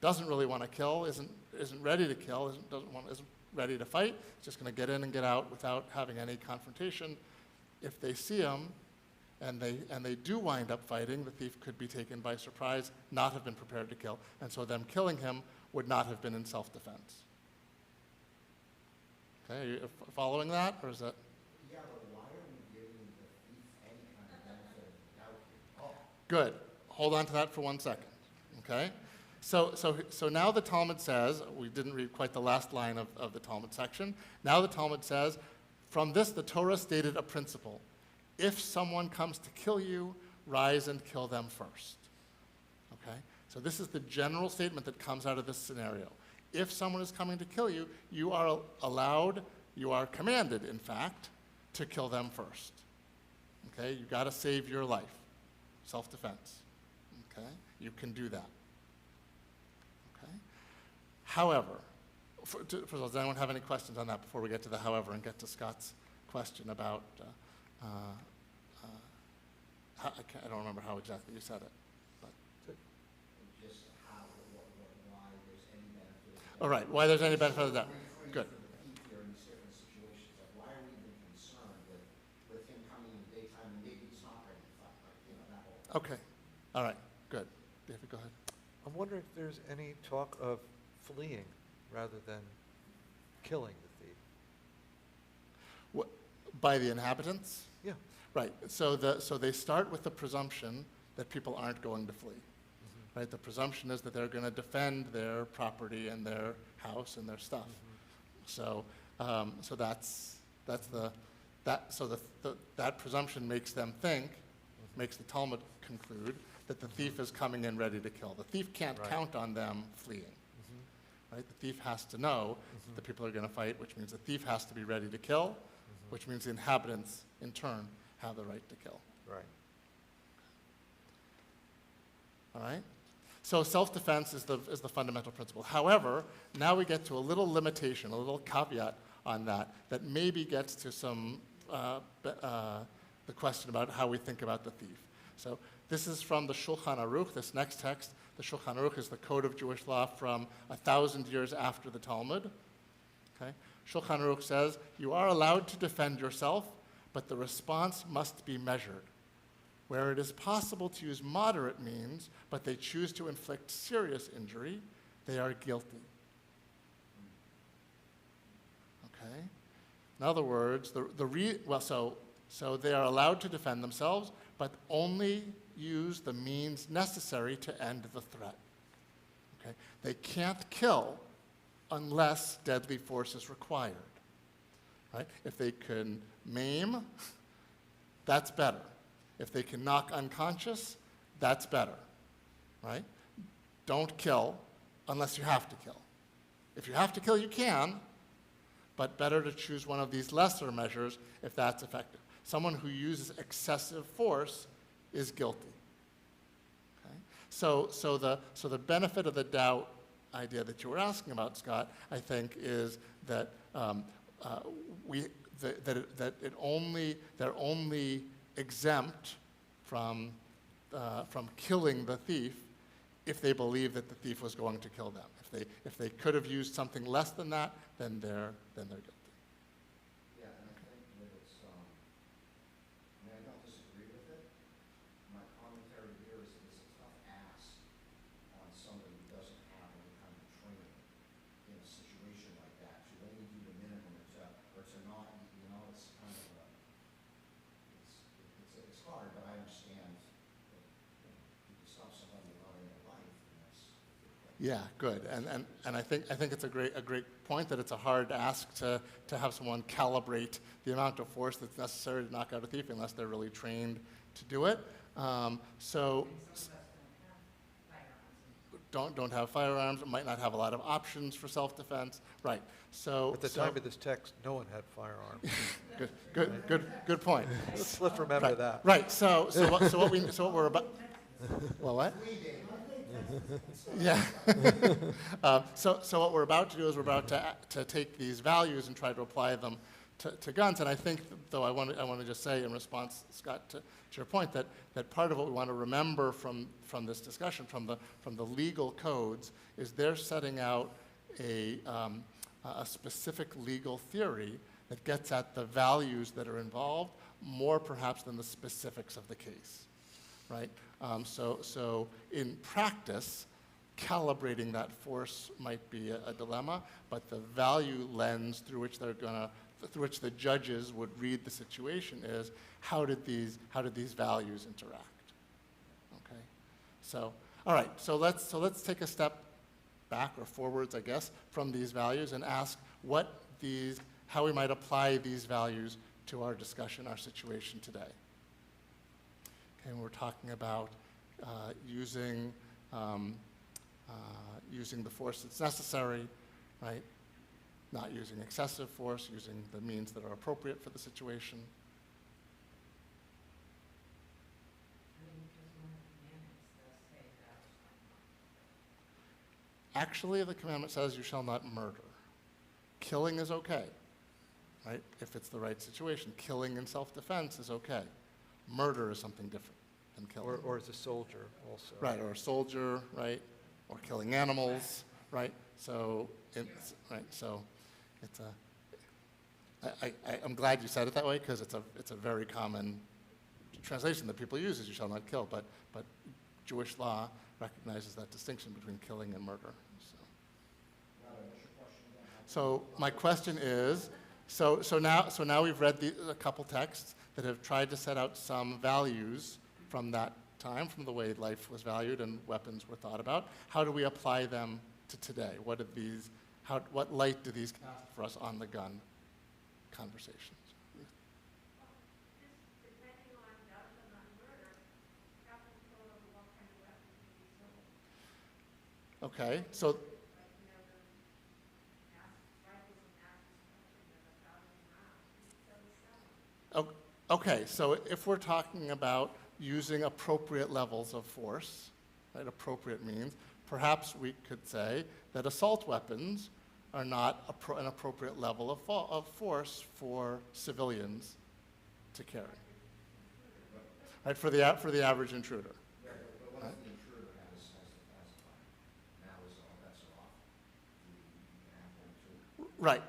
Doesn't really want to kill, isn't ready to kill, isn't ready to fight. It's just going to get in and get out without having any confrontation. If they see him and they do wind up fighting, the thief could be taken by surprise, not have been prepared to kill, and so them killing him would not have been in self-defense. Okay, are you following that, or is that? Yeah, but why are we giving the thief any kind of benefit of the doubt here? Oh, Good. Hold on to that for 1 second, okay? So now the Talmud says, we didn't read quite the last line of the Talmud section. Now the Talmud says, from this the Torah stated a principle. If someone comes to kill you, rise and kill them first. Okay? So this is the general statement that comes out of this scenario. If someone is coming to kill you, you are allowed, you are commanded, in fact, to kill them first. Okay? You've got to save your life. Self-defense. Okay? You can do that. Okay? However, first of all, does anyone have any questions on that before we get to the however and get to Scott's question about, I don't remember how exactly you said it. But. just how, why there's any benefit of the doubt. All right, why there's any benefit of that. Refrain Good. from the thief here in these different situations. Like, why are we even concerned with him coming in the daytime and maybe he's not ready to fight, like, that whole. Okay, all right, good. David, go ahead. I'm wondering if there's any talk of fleeing rather than killing the thief. By the inhabitants? Yeah. Right, so they start with the presumption that people aren't going to flee. Right, the presumption is that they're going to defend their property and their house and their stuff. So that presumption makes them think, makes the Talmud conclude that the thief is coming in ready to kill. The thief can't Right. count on them fleeing. Right, the thief has to know that the people are going to fight, which means the thief has to be ready to kill, which means the inhabitants in turn have the right to kill. Right. All right? So self-defense is the fundamental principle. However, now we get to a little limitation, a little caveat on that maybe gets to some, the question about how we think about the thief. So this is from the Shulchan Aruch, this next text. The Shulchan Aruch is the code of Jewish law from 1,000 years after the Talmud. Okay? Shulchan Aruch says, you are allowed to defend yourself, but the response must be measured. Where it is possible to use moderate means, but they choose to inflict serious injury, they are guilty. Okay? In other words, so they are allowed to defend themselves, but only use the means necessary to end the threat. Okay? They can't kill unless deadly force is required. Right? If they can maim, that's better. If they can knock unconscious, that's better, right? Don't kill unless you have to kill. If you have to kill, you can, but better to choose one of these lesser measures if that's effective. Someone who uses excessive force is guilty. Okay? So the benefit of the doubt idea that you were asking about, Scott, I think is that they're only exempt from killing the thief if they believe that the thief was going to kill them. If they could have used something less than that, then they're guilty. Yeah, and I think that it's, I don't disagree with it. My commentary here is that it's a tough ask on somebody who doesn't have any kind of training in a situation like that, to only do the minimum or to not, it's kind of it's hard, but I understand that, you can stop somebody running their life, and that's. Yeah, good. And I think it's a great point that it's a hard ask to have someone calibrate the amount of force that's necessary to knock out a thief unless they're really trained to do it. Don't have firearms, might not have a lot of options for self-defense. Right. So At the time of this text, no one had firearms. good point. Let's remember Right. that. Right. So what we're about. Well, what? Yeah. So what we're about to do is we're about to take these values and try to apply them to guns. And I think, though, I want to just say in response, Scott, to your point, that part of what we want to remember from this discussion, from the legal codes, is they're setting out a specific legal theory that gets at the values that are involved more perhaps than the specifics of the case, right? So in practice, calibrating that force might be a dilemma, but the value lens through which through which the judges would read the situation is how did these values interact? Okay, so all right, so let's take a step back or forwards, I guess, from these values and ask how we might apply these values to our discussion, our situation today. Okay, and we're talking about using the force that's necessary, right? Not using excessive force, using the means that are appropriate for the situation. Actually, the commandment says you shall not murder. Killing is okay, right? If it's the right situation. Killing in self-defense is okay. Murder is something different than killing. Or as a soldier also. Right, or a soldier, right? Or killing animals, right? So, it's I'm glad you said it that way because it's a very common translation that people use is you shall not kill, but Jewish law recognizes that distinction between killing and murder. So my question is, so now we've read a couple texts that have tried to set out some values from that time, from the way life was valued and weapons were thought about. How do we apply them to today? What light do these cast for us on the gun conversations? Depending on does or not murder, have control over what kind of weapons can be sold. Okay, so Like, rifles and axes, that are 1,000 rounds, so okay, so if we're talking about using appropriate levels of force, right, appropriate means, perhaps we could say that assault weapons are not an appropriate level of force for civilians to carry, right? For the average intruder. Right, but what if the intruder has the fire? Now is all bets are off. You can have them too. Right.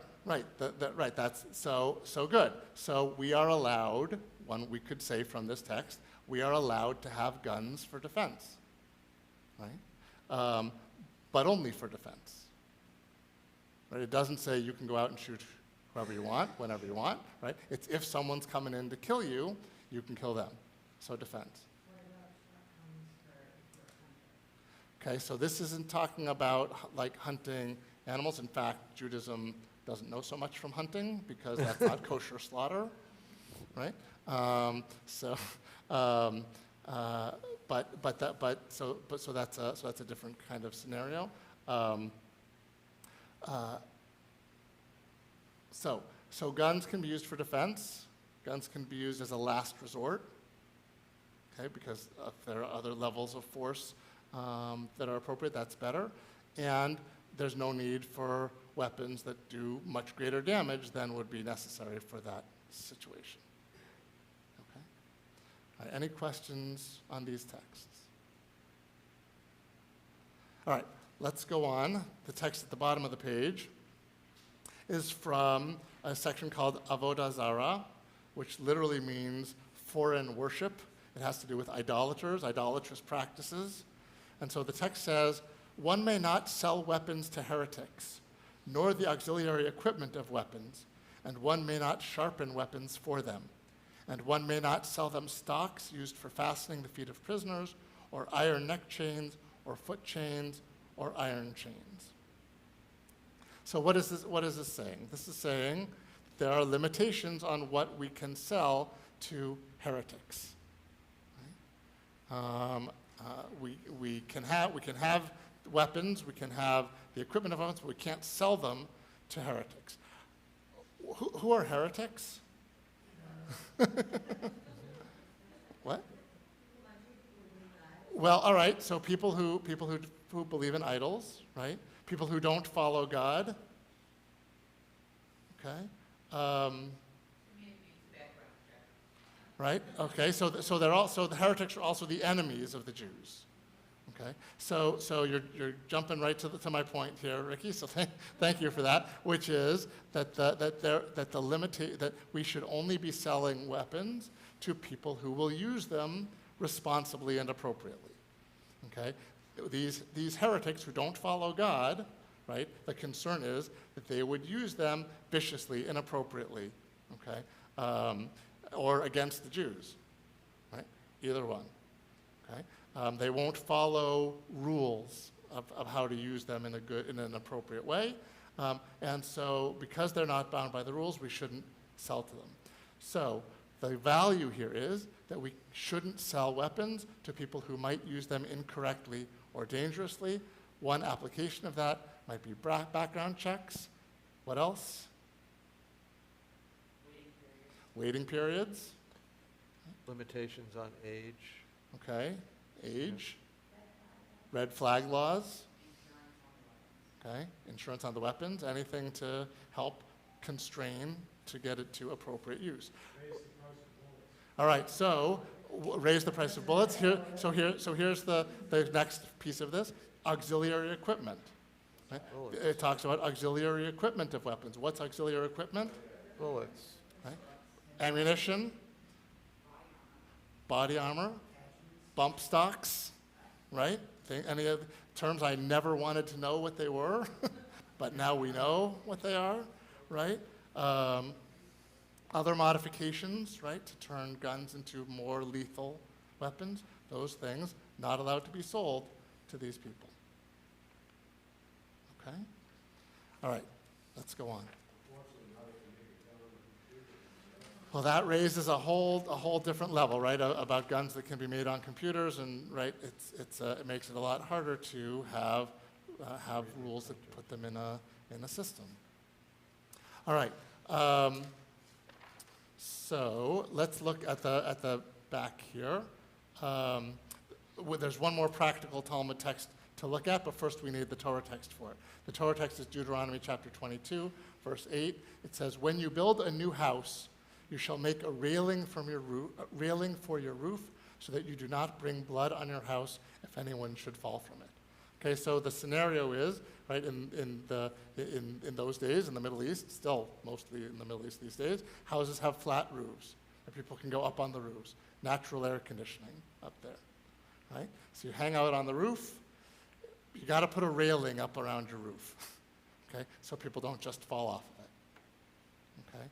That's so good. So we are allowed. We could say from this text, we are allowed to have guns for defense, right? But only for defense. Right? It doesn't say you can go out and shoot whoever you want, whenever you want, right? It's if someone's coming in to kill you, you can kill them. So defense. Okay, so this isn't talking about like hunting animals. In fact, Judaism doesn't know so much from hunting because that's not kosher slaughter, right? So that's a different kind of scenario. So guns can be used for defense. Guns can be used as a last resort. Okay, because if there are other levels of force that are appropriate, that's better. And there's no need for weapons that do much greater damage than would be necessary for that situation. Okay. All right, any questions on these texts? All right, let's go on. The text at the bottom of the page is from a section called Avodah Zarah, which literally means foreign worship. It has to do with idolaters, idolatrous practices. And so the text says, one may not sell weapons to heretics, nor the auxiliary equipment of weapons, and one may not sharpen weapons for them, and one may not sell them stocks used for fastening the feet of prisoners, or iron neck chains, or foot chains, or iron chains. So what is this saying? This is saying there are limitations on what we can sell to heretics. Right? We can have weapons, we can have the equipment of weapons, but we can't sell them to heretics. Who are heretics? What? Well, all right. So people who believe in idols, right? People who don't follow God. Okay. Right. Okay. So the heretics are also the enemies of the Jews. Okay. So you're jumping right to my point here, Ricky. So thank you for that. Which is that we should only be selling weapons to people who will use them responsibly and appropriately. Okay. these heretics who don't follow God, right, the concern is that they would use them viciously, inappropriately, okay, or against the Jews, right, either one, okay. They won't follow rules of how to use them in an appropriate way, and so because they're not bound by the rules, we shouldn't sell to them. So the value here is that we shouldn't sell weapons to people who might use them incorrectly or dangerously. One application of that might be background checks. What else? Waiting periods. Limitations on age. Okay. Age. Red flag laws. Okay. Insurance on the weapons. Anything to help constrain to get it to appropriate use. All right, so raise the price of bullets. So here's the next piece of this: auxiliary equipment. Right? It talks about auxiliary equipment of weapons. What's auxiliary equipment? Bullets. Right? Ammunition, body armor, bump stocks. Right? Any of the terms I never wanted to know what they were, but now we know what they are. Right? Other modifications, right, to turn guns into more lethal weapons, those things not allowed to be sold to these people. Okay? All right, let's go on. Well, that raises a whole different level, right, about guns that can be made on computers, and right, it makes it a lot harder to have rules that put them in a system. All right. So let's look at the back here. There's one more practical Talmud text to look at, but first we need the Torah text for it. The Torah text is Deuteronomy chapter 22, verse 8. It says, "When you build a new house, you shall make a railing for your roof, so that you do not bring blood on your house if anyone should fall from it." Okay, so the scenario is, right, in those days in the Middle East, still mostly in the Middle East these days, houses have flat roofs, and people can go up on the roofs. Natural air conditioning up there, right? So you hang out on the roof. You got to put a railing up around your roof, okay, so people don't just fall off of it. Okay,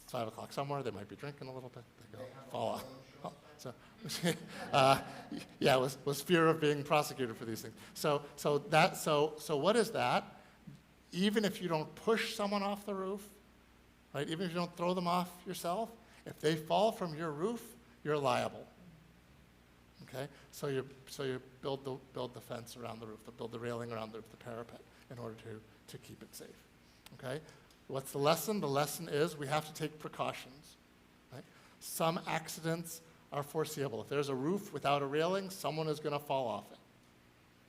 it's 5 o'clock somewhere. They might be drinking a little bit. They go fall off. Oh, so, yeah, it was fear of being prosecuted for these things. So what is that? Even if you don't push someone off the roof, right? Even if you don't throw them off yourself, if they fall from your roof, you're liable. Okay, so you build the fence around the roof, build the railing around the parapet in order to keep it safe. Okay, what's the lesson? The lesson is we have to take precautions. Right? Some accidents are foreseeable. If there's a roof without a railing, someone is going to fall off it.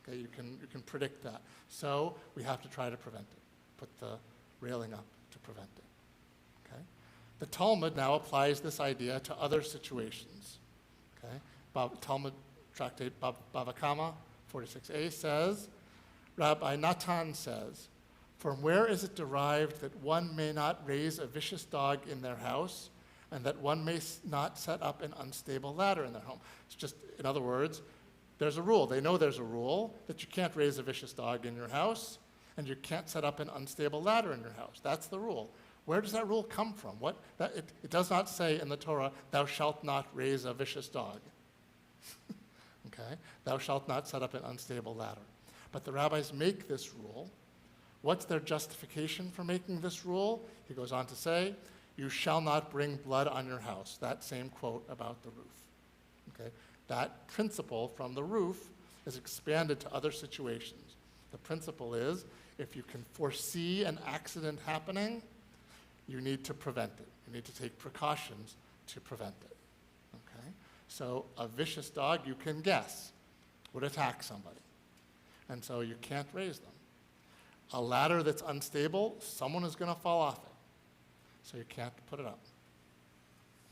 Okay, you can predict that. So we have to try to prevent it. Put the railing up to prevent it. Okay, the Talmud now applies this idea to other situations. Okay. Talmud tractate Bava Kama 46a says, Rabbi Natan says, "From where is it derived that one may not raise a vicious dog in their house, and that one may not set up an unstable ladder in their home?" It's just, in other words, there's a rule. They know there's a rule that you can't raise a vicious dog in your house, and you can't set up an unstable ladder in your house. That's the rule. Where does that rule come from? It does not say in the Torah, "Thou shalt not raise a vicious dog." Okay? "Thou shalt not set up an unstable ladder." But the rabbis make this rule. What's their justification for making this rule? He goes on to say, "You shall not bring blood on your house." That same quote about the roof. Okay? That principle from the roof is expanded to other situations. The principle is, if you can foresee an accident happening, you need to prevent it. You need to take precautions to prevent it. Okay? So a vicious dog, you can guess, would attack somebody. And so you can't raise them. A ladder that's unstable, someone is going to fall off it. So you can't put it up.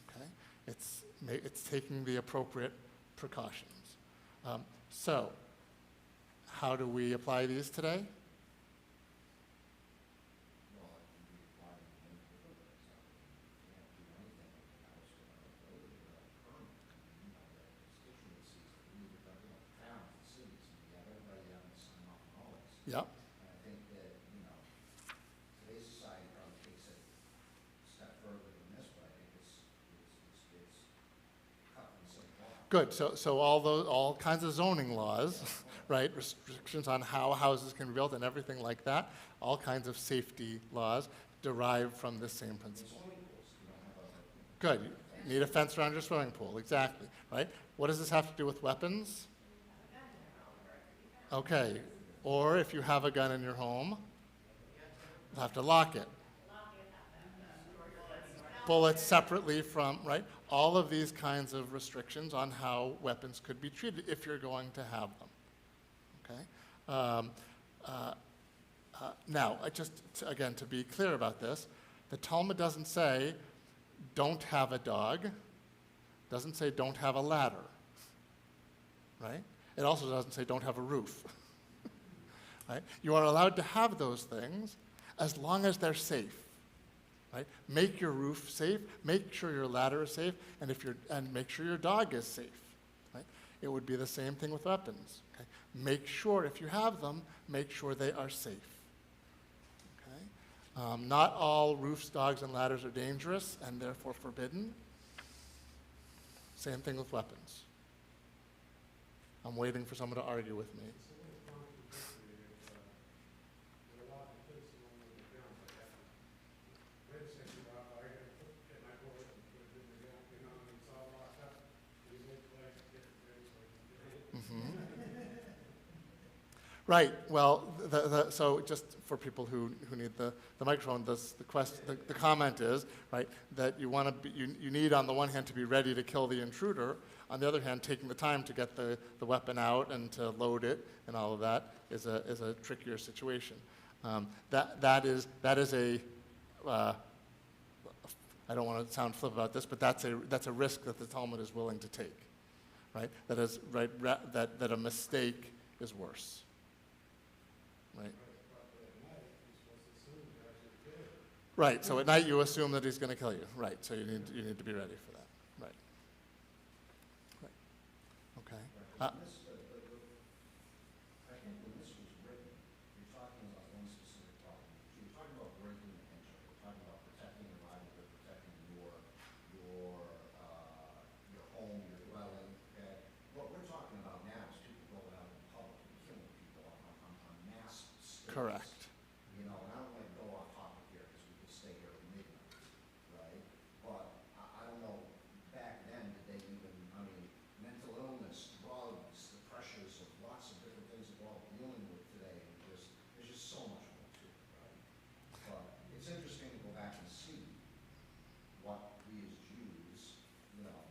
Okay? It's taking the appropriate precautions. So how do we apply these today? Good, so all kinds of zoning laws, right, restrictions on how houses can be built and everything like that, all kinds of safety laws derive from this same principle. Good, you need a fence around your swimming pool, exactly, right? What does this have to do with weapons? Okay, or if you have a gun in your home, you'll have to lock it. Bullets separately from, right? All of these kinds of restrictions on how weapons could be treated if you're going to have them, okay? Now, again, to be clear about this, the Talmud doesn't say, don't have a dog, doesn't say don't have a ladder, right? It also doesn't say don't have a roof, right? You are allowed to have those things as long as they're safe. Right? Make your roof safe, make sure your ladder is safe, and make sure your dog is safe. Right? It would be the same thing with weapons. Okay? Make sure, if you have them, make sure they are safe. Okay? Not all roofs, dogs, and ladders are dangerous and therefore forbidden. Same thing with weapons. I'm waiting for someone to argue with me. Right. Well, so just for people who need the microphone, the comment is, right, that you need on the one hand to be ready to kill the intruder. On the other hand, taking the time to get the weapon out and to load it and all of that is a trickier situation. That is a I don't want to sound flip about this, but that's a risk that the Talmud is willing to take, right? That is right. That a mistake is worse. Right. Right. So at night you assume that he's going to kill you. Right. So you need to be ready for that. Right. Right. Okay. I think when this was written, you're talking about one specific problem. So you're talking about breaking and entering. You're talking about protecting your livelihood, protecting your home, your dwelling. Okay. What we're talking about now is people going out in public and killing people on mass scales. Correct. You know, and I don't want to go off topic here because we could stay here at midnight, right? But I don't know, back then, did they even, mental illness, drugs, the pressures of lots of different things that we're all dealing with today, and there's just so much more to it, right? But it's interesting to go back and see what we as Jews, you know.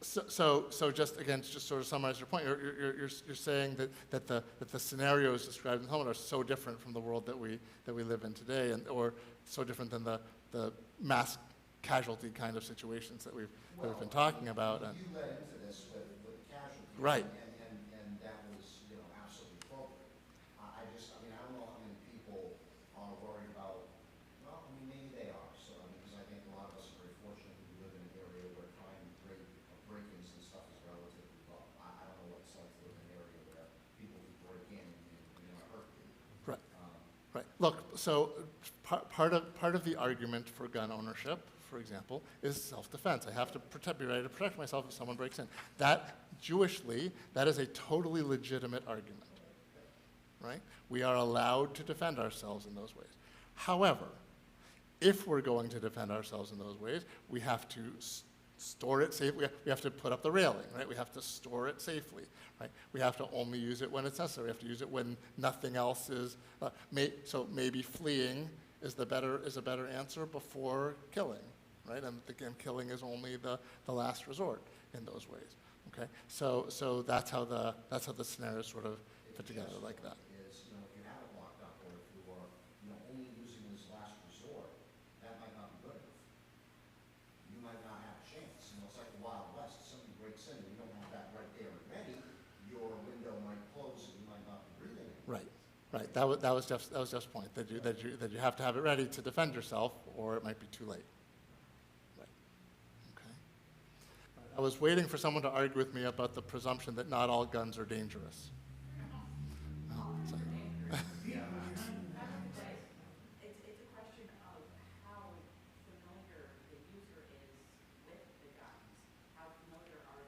So just again, just sort of summarize your point. You're saying that the scenarios described in the Talmud are so different from the world that we live in today, or so different than the mass casualty kind of situations that we've been talking about. You led into this with the casualty. Right. And that was, absolutely appropriate. I don't know how many people are worried about, well, maybe they are. So, because I think a lot of us are very fortunate that we live in an area where crime rate of break-ins and stuff is relatively low. I don't know what it's like to live in an area where people who break in and hurt you. Right. Right. Look, so part of the argument for gun ownership, for example, is self-defense. I have to be ready to protect myself if someone breaks in. That, Jewishly, that is a totally legitimate argument, right? We are allowed to defend ourselves in those ways. However, if we're going to defend ourselves in those ways, we have to store it safely. We have to put up the railing, right? We have to store it safely, right? We have to only use it when it's necessary. We have to use it when nothing else is. So maybe fleeing is a better answer before killing, right? And again, killing is only the last resort in those ways. Okay, so that's how the scenarios sort of fit together like that. Is, if you have it locked up, or if you are, only using this last resort, that might not be good enough. You might not have a chance. It's like the Wild West. If somebody breaks in and you don't have that right there and ready, your window might close and you might not be breathing. Right. Right. That was Jeff's point. That you have to have it ready to defend yourself, or it might be too late. Right. Okay. I was waiting for someone to argue with me about the presumption that not all guns are dangerous. Sorry. It's a question of how familiar the user is with the guns. How familiar are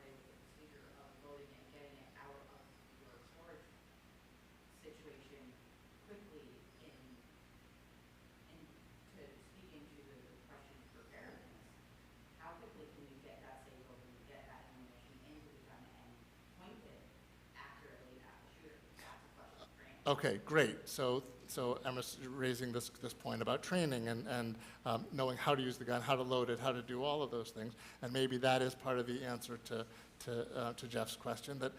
Okay, great. So Emma's raising this point about training and knowing how to use the gun, how to load it, how to do all of those things. And maybe that is part of the answer to Jeff's question, that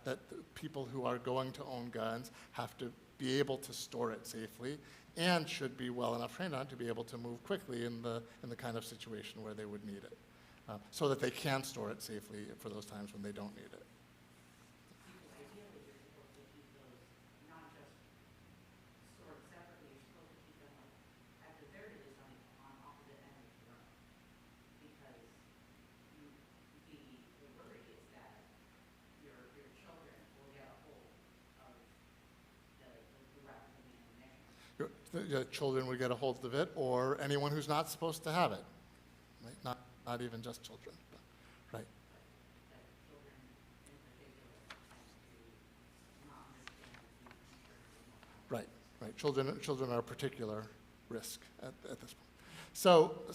that people who are going to own guns have to be able to store it safely and should be well enough trained on to be able to move quickly in the kind of situation where they would need it, so that they can store it safely for those times when they don't need it. Ideally, you're supposed to keep those not just stored separately, you're supposed to keep them like at the very least on opposite ends of the room. Because the worry is that your children will get a hold of the weapon and the ammunition. The children would get a hold of it, or anyone who's not supposed to have it, right? Not even just children, but, right? That children in particular tend to not understand the features. Right, right. Children are a particular risk at this point. So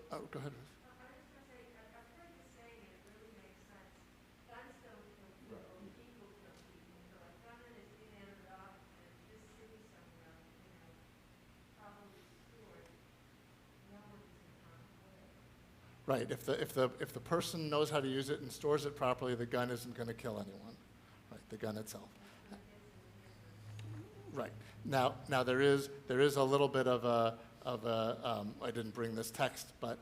oh, go ahead. I was just going to say, I've heard you saying, and it really makes sense, guns don't kill people, people kill people. So a gun is inanimate object, and it's just sitting somewhere, probably stored, nobody's in harm's way. Right. If the person knows how to use it and stores it properly, the gun isn't going to kill anyone. Right. The gun itself. Right. Now there is a little bit of a I didn't bring this text, but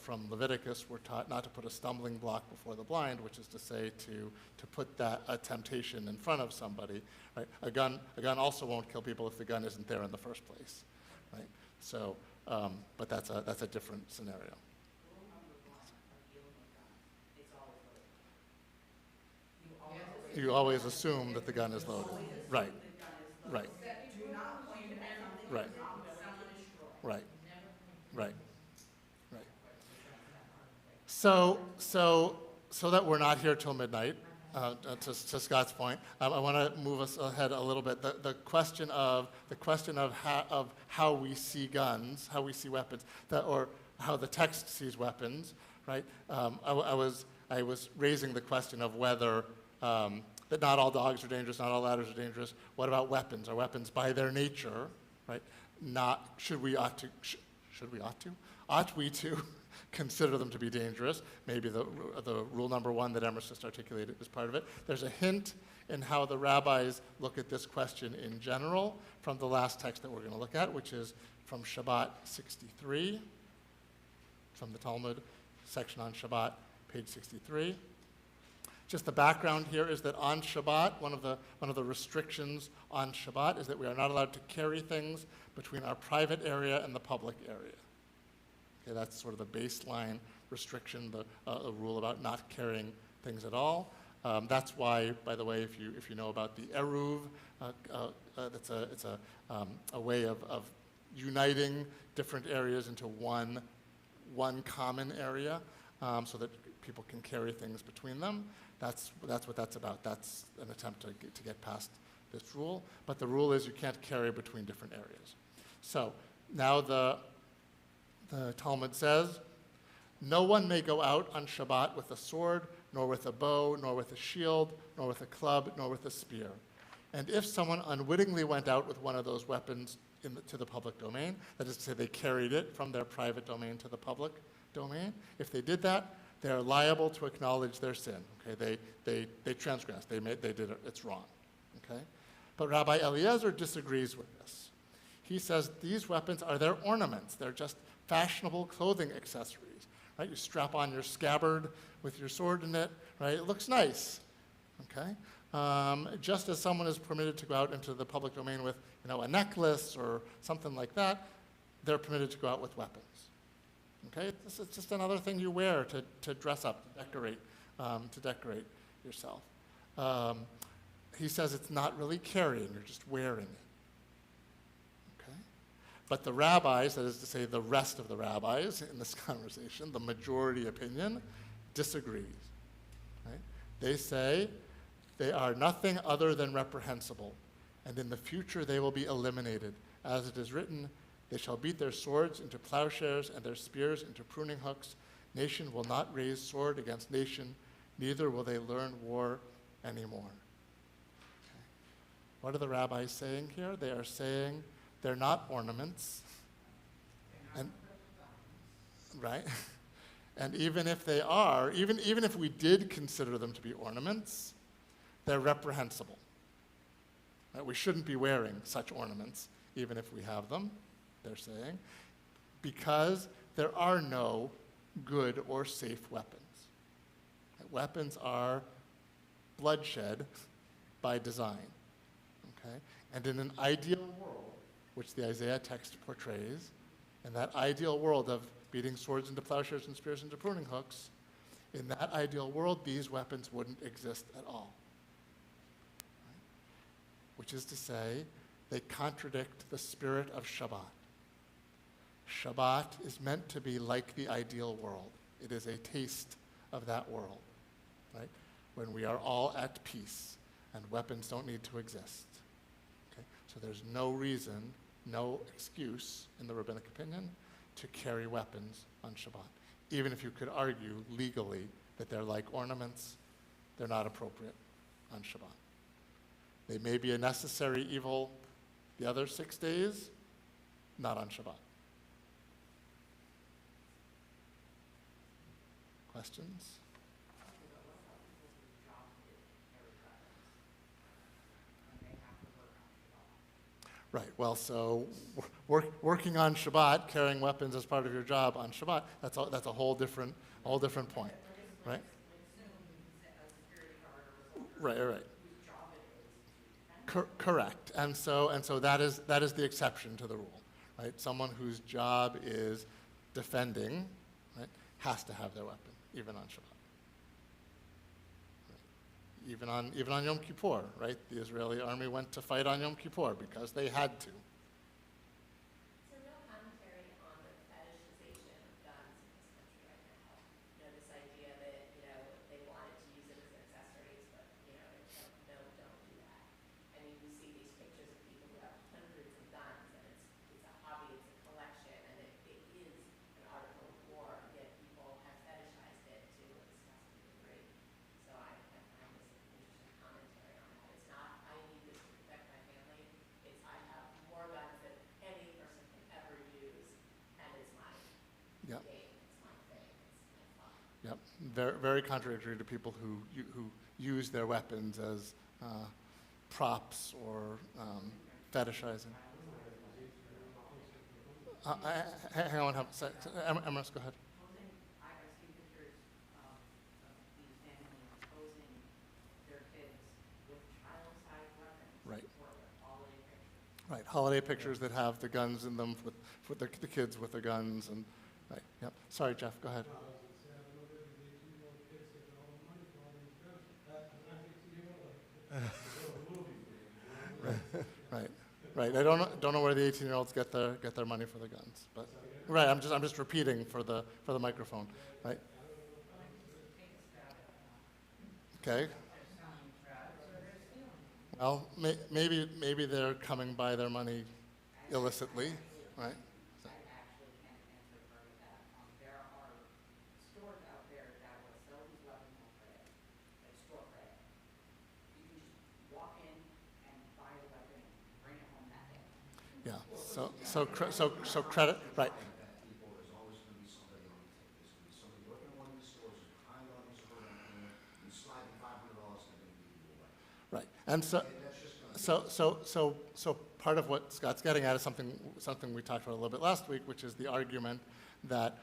from Leviticus we're taught not to put a stumbling block before the blind, which is to say to put a temptation in front of somebody. Right. A gun also won't kill people if the gun isn't there in the first place. Right. So, but that's a different scenario. Rule number one of dealing with guns, it's always loaded. You always assume that the gun is loaded. Right. Right. Do not point at something Right. that someone destroyed. Right. Right. Right. So that we're not here till midnight, to Scott's point, I want to move us ahead a little bit. The question of how we see guns, how we see weapons, or how the text sees weapons, right? I was raising the question of whether that not all dogs are dangerous, not all ladders are dangerous. What about weapons? Are weapons by their nature, right? Ought we to consider them to be dangerous? Maybe the rule number one that Emerson just articulated is part of it. There's a hint in how the rabbis look at this question in general from the last text that we're going to look at, which is from Shabbat 63, from the Talmud section on Shabbat, page 63. Just the background here is that on Shabbat, one of the restrictions on Shabbat is that we are not allowed to carry things between our private area and the public area. Okay, that's sort of the baseline restriction, the rule about not carrying things at all. That's why, by the way, if you know about the eruv, it's a way of uniting different areas into one common area, so that people can carry things between them. That's what that's about. That's an attempt to get past this rule. But the rule is you can't carry between different areas. So now the Talmud says, no one may go out on Shabbat with a sword, nor with a bow, nor with a shield, nor with a club, nor with a spear. And if someone unwittingly went out with one of those weapons to the public domain, that is to say they carried it from their private domain to the public domain, if they did that, they are liable to acknowledge their sin. Okay, they transgressed. They did it. It's wrong. Okay, but Rabbi Eliezer disagrees with this. He says these weapons are their ornaments. They're just fashionable clothing accessories. Right, you strap on your scabbard with your sword in it. Right, it looks nice. Okay, just as someone is permitted to go out into the public domain with a necklace or something like that, they're permitted to go out with weapons. Okay, it's just another thing you wear to dress up, to decorate yourself. He says it's not really carrying, you're just wearing it. Okay? But the rabbis, that is to say the rest of the rabbis in this conversation, the majority opinion, disagrees. Right? They say they are nothing other than reprehensible, and in the future they will be eliminated. As it is written, they shall beat their swords into plowshares and their spears into pruning hooks. Nation will not raise sword against nation, neither will they learn war anymore. Okay. What are the rabbis saying here? They are saying they're not ornaments. And, right? And even if they are, even if we did consider them to be ornaments, they're reprehensible. Right? We shouldn't be wearing such ornaments, even if we have them, they're saying, because there are no good or safe weapons. Weapons are bloodshed by design. Okay? And in an ideal world, which the Isaiah text portrays, in that ideal world of beating swords into plowshares and spears into pruning hooks, in that ideal world, these weapons wouldn't exist at all. Right? Which is to say, they contradict the spirit of Shabbat. Shabbat is meant to be like the ideal world. It is a taste of that world, right? When we are all at peace and weapons don't need to exist. Okay? So there's no reason, no excuse in the rabbinic opinion to carry weapons on Shabbat. Even if you could argue legally that they're like ornaments, they're not appropriate on Shabbat. They may be a necessary evil the other 6 days, not on Shabbat. Questions? Right, well, so working on Shabbat, carrying weapons as part of your job on Shabbat, that's a whole different point, right? Right. Correct, and so that is the exception to the rule, right? Someone whose job is defending, right, has to have their weapon, even on Shabbat. Right? Even on Yom Kippur, right? The Israeli army went to fight on Yom Kippur because they had to. So no commentary on the fetishization of guns in this country right now. This idea that, they wanted to use it as accessories, but, don't do that. I mean, we see these pictures of people who have hundreds of guns, and it's a hobby, it's a collection, and it is an article of war, yet people have fetishized it to a disgusting degree. So I find this an interesting commentary on that. It's not, I need this to protect my family. It's, I have more guns than any person can ever use, and it's my Yep. game, it's my thing, it's my fun. Yep, very, very contradictory to people who use their weapons as props or fetishizing. Hang on, Emrys, go ahead. I've seen pictures of these families posing their kids with child-sized weapons. Right. For their holiday pictures. Right, holiday pictures that have the guns in them with the kids with the guns and, right, yep. Sorry, Jeff, go ahead. Right. I don't know where the 18-year-olds get their money for the guns, but right. I'm just repeating for the microphone, right? Okay. Well, maybe they're coming by their money illicitly, right? I actually can't answer for that. There are stores out there that will sell these weapons on credit, like store credit. You can just walk in and buy a weapon and bring it home that day. Yeah. So credit, right? That people, there's always going to be somebody on the tape. There's going to be somebody working in one of these stores who's behind on his or her own, and sliding $500 and they're going to give you away. Right. And so. And that's just going to So part of what Scott's getting at is something we talked about a little bit last week, which is the argument that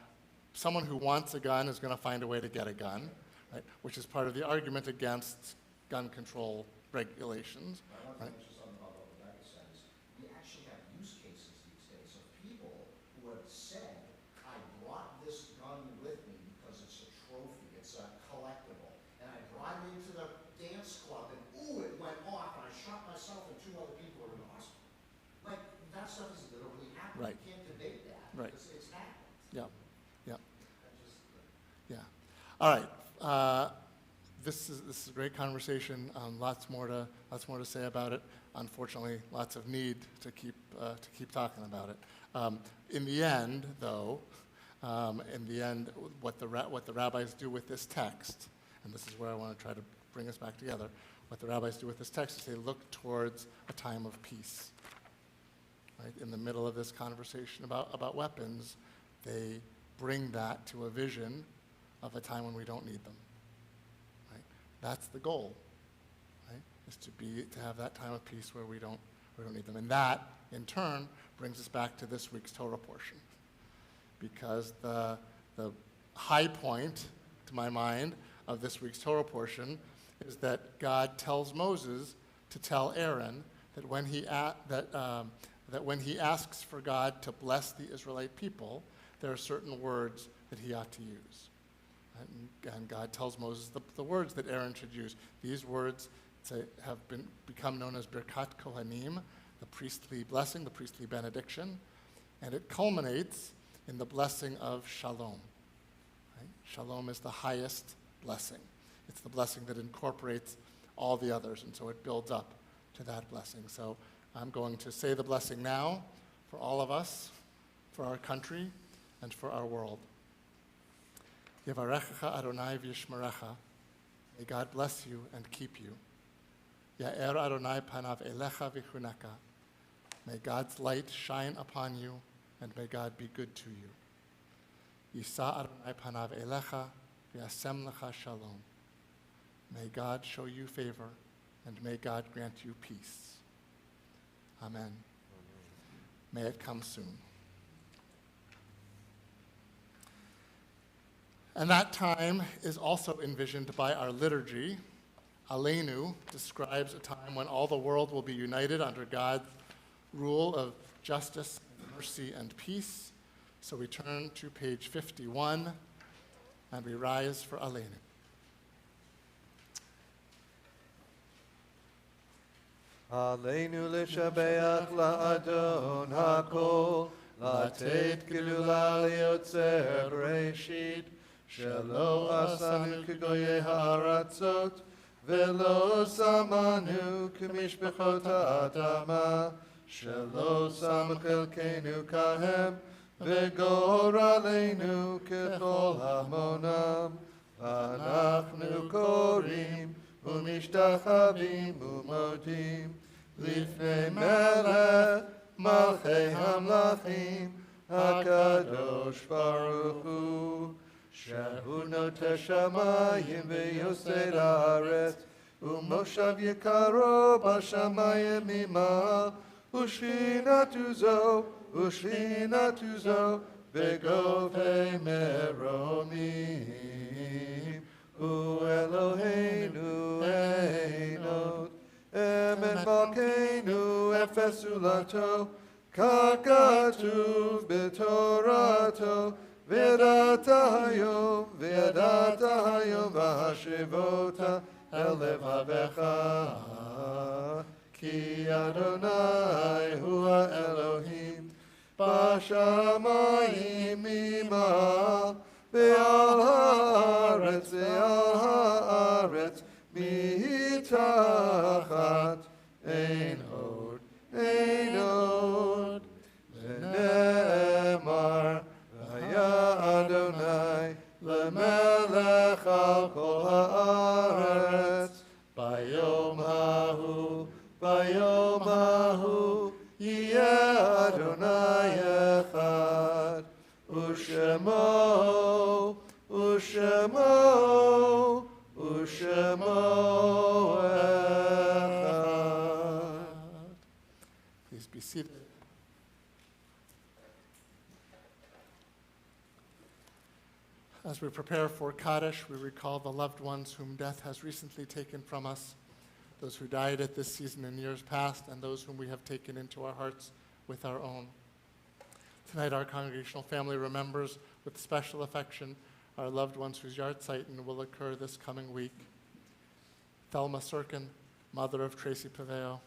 someone who wants a gun is going to find a way to get a gun, right? Which is part of the argument against gun control regulations, I want to right? mention something about what Rebecca said is we actually have use cases these days of people who have said, I brought this gun with me because it's a trophy, it's a collectible, and I brought it into the dance club and ooh, it went off and I shot myself and 2 other people are in the hospital. Like, that stuff is literally happening. Right. You can't debate that. Right. It's happened. Yeah. That just, Yeah. All right. This is a great conversation. Lots more to say about it. Unfortunately, lots of need to keep talking about it. In the end, though, what the rabbis do with this text, and this is where I want to try to bring us back together. what the rabbis do with this text is they look towards a time of peace. Right? In the middle of this conversation about weapons, they bring that to a vision of a time when we don't need them. Right? That's the goal, right? Is to have that time of peace where we don't need them. And that, in turn, brings us back to this week's Torah portion. Because the high point, to my mind, of this week's Torah portion is that God tells Moses to tell Aaron that when he asks for God to bless the Israelite people, there are certain words that he ought to use. And God tells Moses the words that Aaron should use. These words have become known as Birkat Kohanim, the priestly blessing, the priestly benediction, and it culminates in the blessing of Shalom. Right? Shalom is the highest blessing. It's the blessing that incorporates all the others, and so it builds up to that blessing. So I'm going to say the blessing now for all of us, for our country, and for our world. Yevarechecha Adonai v'yishmerecha. May God bless you and keep you. Ya'er Adonai panav elecha v'chuneka. May God's light shine upon you, and may God be good to you. Yisa Adonai panav elecha v'yasem lecha shalom. May God show you favor, and may God grant you peace. Amen. May it come soon. And that time is also envisioned by our liturgy. Aleinu describes a time when all the world will be united under God's rule of justice, mercy, and peace. So we turn to page 51, and we rise for Aleinu. Aleinu l'shabeach la'adon hakol, latet gilula liotzer bereshit, shelo asanu k'goyei ha'aratzot, velo samanu k'mishpechot ha'adama, shelo sam chelkenu kahem, v'gor aleinu k'chol hamonam, v'anachnu korim, ומשתחווים ומודים לפני מלך מלכי המלכים הקדוש ברוך הוא שהוא נוטה שמיים ויוסד הארץ ומושב יקרו בשמיים ממעל ושכינתו זו בגופי מרומים הוא אלוהינו אינות, אמן מלכנו אפס זולתו, כך כתוב בתורתו, וידעת היום והשבות אל לבבך, כי אדוני הוא האלוהים, בשמיים ממעל, ועל הארץ מתחת אין עוד ונאמר והיה אדוני למלך על כל הארץ ביום ההוא יהיה אדוני אחד ושמו אחד. Please be seated. As we prepare for Kaddish, we recall the loved ones whom death has recently taken from us, those who died at this season in years past, and those whom we have taken into our hearts with our own. Tonight, our congregational family remembers with special affection our loved ones whose yahrzeit will occur this coming week. Thelma Sirkin, mother of Tracy Paveo.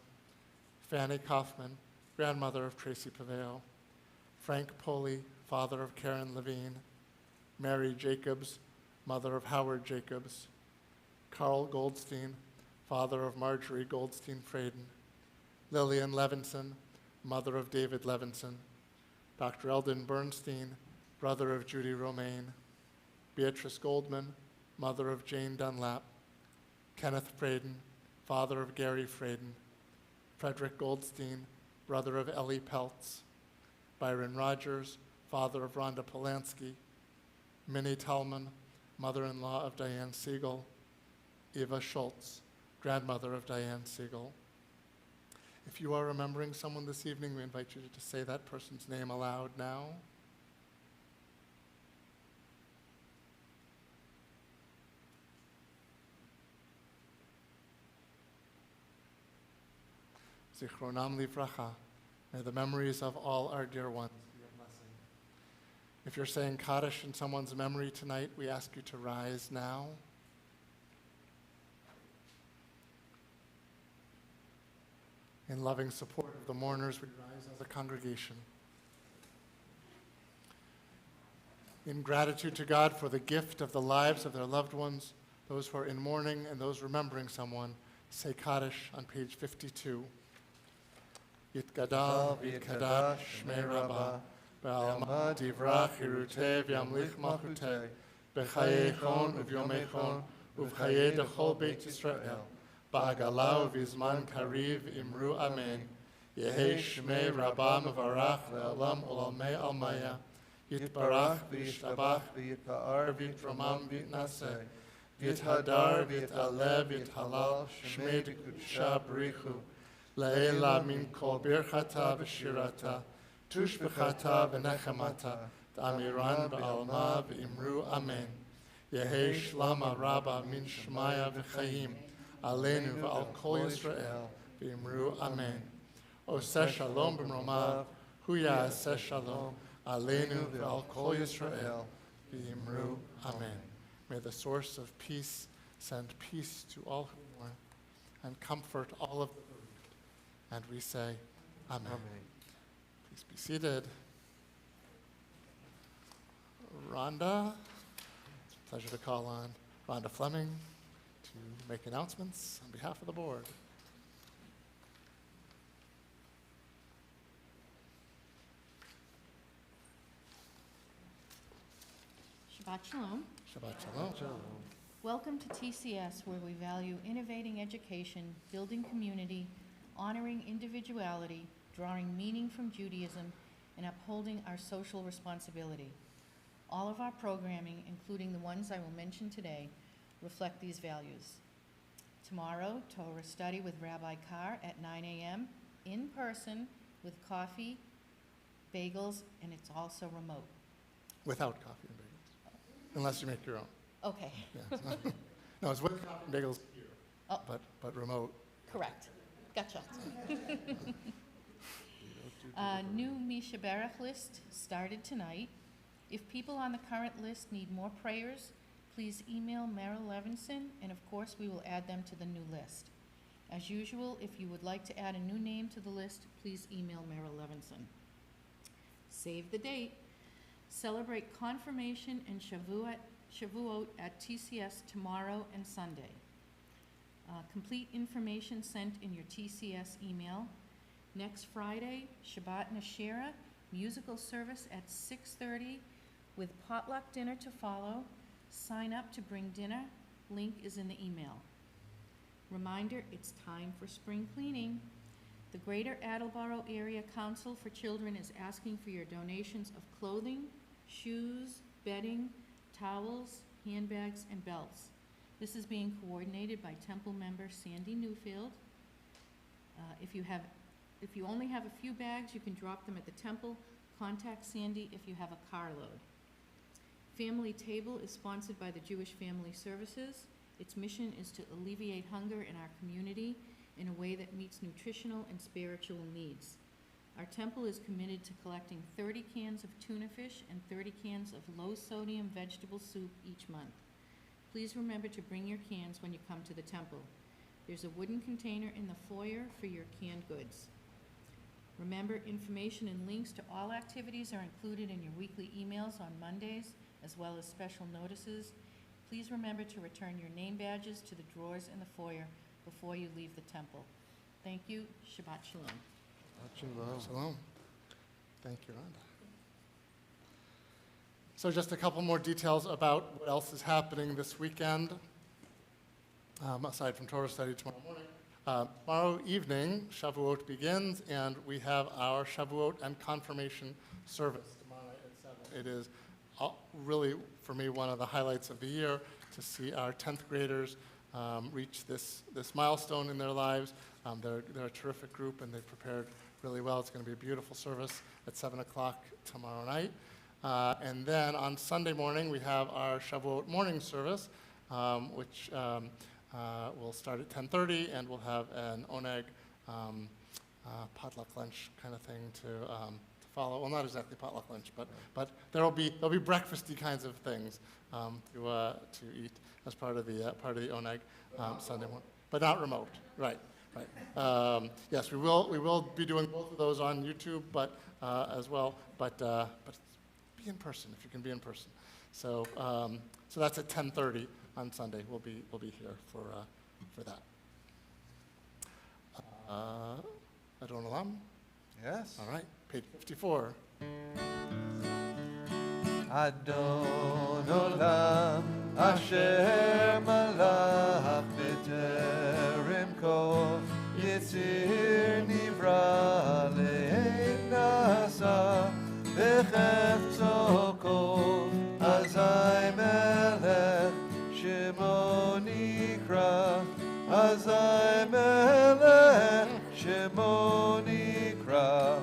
Fanny Kaufman, grandmother of Tracy Paveo. Frank Poley, father of Karen Levine. Mary Jacobs, mother of Howard Jacobs. Carl Goldstein, father of Marjorie Goldstein-Frayden. Lillian Levinson, mother of David Levinson. Dr. Eldon Bernstein, brother of Judy Romaine. Beatrice Goldman, mother of Jane Dunlap. Kenneth Frayden, father of Gary Fraden, Frederick Goldstein, brother of Ellie Peltz, Byron Rogers, father of Rhonda Polanski, Minnie Tallman, mother-in-law of Diane Siegel, Eva Schultz, grandmother of Diane Siegel. If you are remembering someone this evening, we invite you to say that person's name aloud now. Zichronam livracha. May the memories of all our dear ones be a blessing. If you're saying Kaddish in someone's memory tonight, we ask you to rise now. In loving support of the mourners, we rise as a congregation. In gratitude to God for the gift of the lives of their loved ones, those who are in mourning and those remembering someone, say Kaddish on page 52. Yitgadal v'yitkadash shmei Rabbah, be'alma divrach hiruteh v'yamlich malchuteh, b'chayei uvyomei uv'chayei dechol Beit Yisrael, ba'agalau v'izman kariv imru amen. Yehi shmei Rabbah mevarach le'olam olamei almaya. Yitbarach v'yishtabach v'yitpa'ar v'yitramam v'yitnaseh. V'yithadar v'yit'aleh v'yithalal shmei dekudusha b'richu. Le'ela min kol birchata v'shirata. Tush b'chata v'nechamata. D'amiran b'alma v'imru amen. Yehi shlama rabba min shmaya v'chayim. Aleinu v'al kol Yisrael v'imru amen. Oseh shalom b'mromav. Hu ya'aseh shalom. Aleinu v'al kol Yisrael v'imru amen. May the source of peace send peace to all who mourn and comfort all of the bereaved. And we say, Amen. Please be seated. Rhonda, it's a pleasure to call on Rhonda Fleming to make announcements on behalf of the board. Shabbat Shalom. Shabbat Shalom. Welcome to TCS, where we value innovating education, building community, honoring individuality, drawing meaning from Judaism, and upholding our social responsibility. All of our programming, including the ones I will mention today, reflect these values. Tomorrow, Torah study with Rabbi Carr at 9 a.m. in person with coffee, bagels, and it's also remote. Without coffee and bagels, unless you make your own. Okay, Yeah. No, it's with coffee and bagels here, Oh. but remote. correct. Gotcha. New Misha Barach list started tonight. If people on the current list need more prayers, please email Merrill Levinson, and of course, we will add them to the new list. As usual, if you would like to add a new name to the list, please email Merrill Levinson. Save the date. Celebrate Confirmation and Shavuot at TCS tomorrow and Sunday. Complete information sent in your TCS email. Next Friday, Shabbat Nashira, musical service at 6:30 with potluck dinner to follow. Sign up to bring dinner. Link is in the email. Reminder, it's time for spring cleaning. The Greater Attleboro Area Council for Children is asking for your donations of clothing, shoes, bedding, towels, handbags, and belts. This is being coordinated by Temple member Sandy Newfield. If you only have a few bags, you can drop them at the Temple. Contact Sandy if you have a carload. Family Table is sponsored by the Jewish Family Services. Its mission is to alleviate hunger in our community in a way that meets nutritional and spiritual needs. Our temple is committed to collecting 30 cans of tuna fish and 30 cans of low-sodium vegetable soup each month. Please remember to bring your cans when you come to the temple. There's a wooden container in the foyer for your canned goods. Remember, information and links to all activities are included in your weekly emails on Mondays, as well as special notices. Please remember to return your name badges to the drawers in the foyer before you leave the temple. Thank you. Shabbat Shalom. Shalom. Thank you, Rhonda. So just a couple more details about what else is happening this weekend. aside from Torah study tomorrow morning. Tomorrow evening, Shavuot begins, and we have our Shavuot and confirmation service tomorrow night at 7. It is really, for me, one of the highlights of the year to see our 10th graders reach this milestone in their lives. They're a terrific group, and they prepared really well. It's going to be a beautiful service at 7 o'clock tomorrow night. And then on Sunday morning, we have our Shavuot morning service, which will start at 10:30, and we'll have an oneg potluck lunch kind of thing to follow. Well, not exactly potluck lunch, but there'll be breakfasty kinds of things to eat as part of the oneg Sunday morning, but not remote. Right. Yes, we will be doing both of those on YouTube, but as well, but be in person if you can be in person. So that's at 10:30 on Sunday. We'll be here for that. Adon Olam. Yes. All right, page 54. Adon Olam Asher Malach B'terem Kol Yitzir Nivra Le'en Nasa B'chefzo Kol Azai Melech Shemo Nikra Azai Melech Shemo Nikra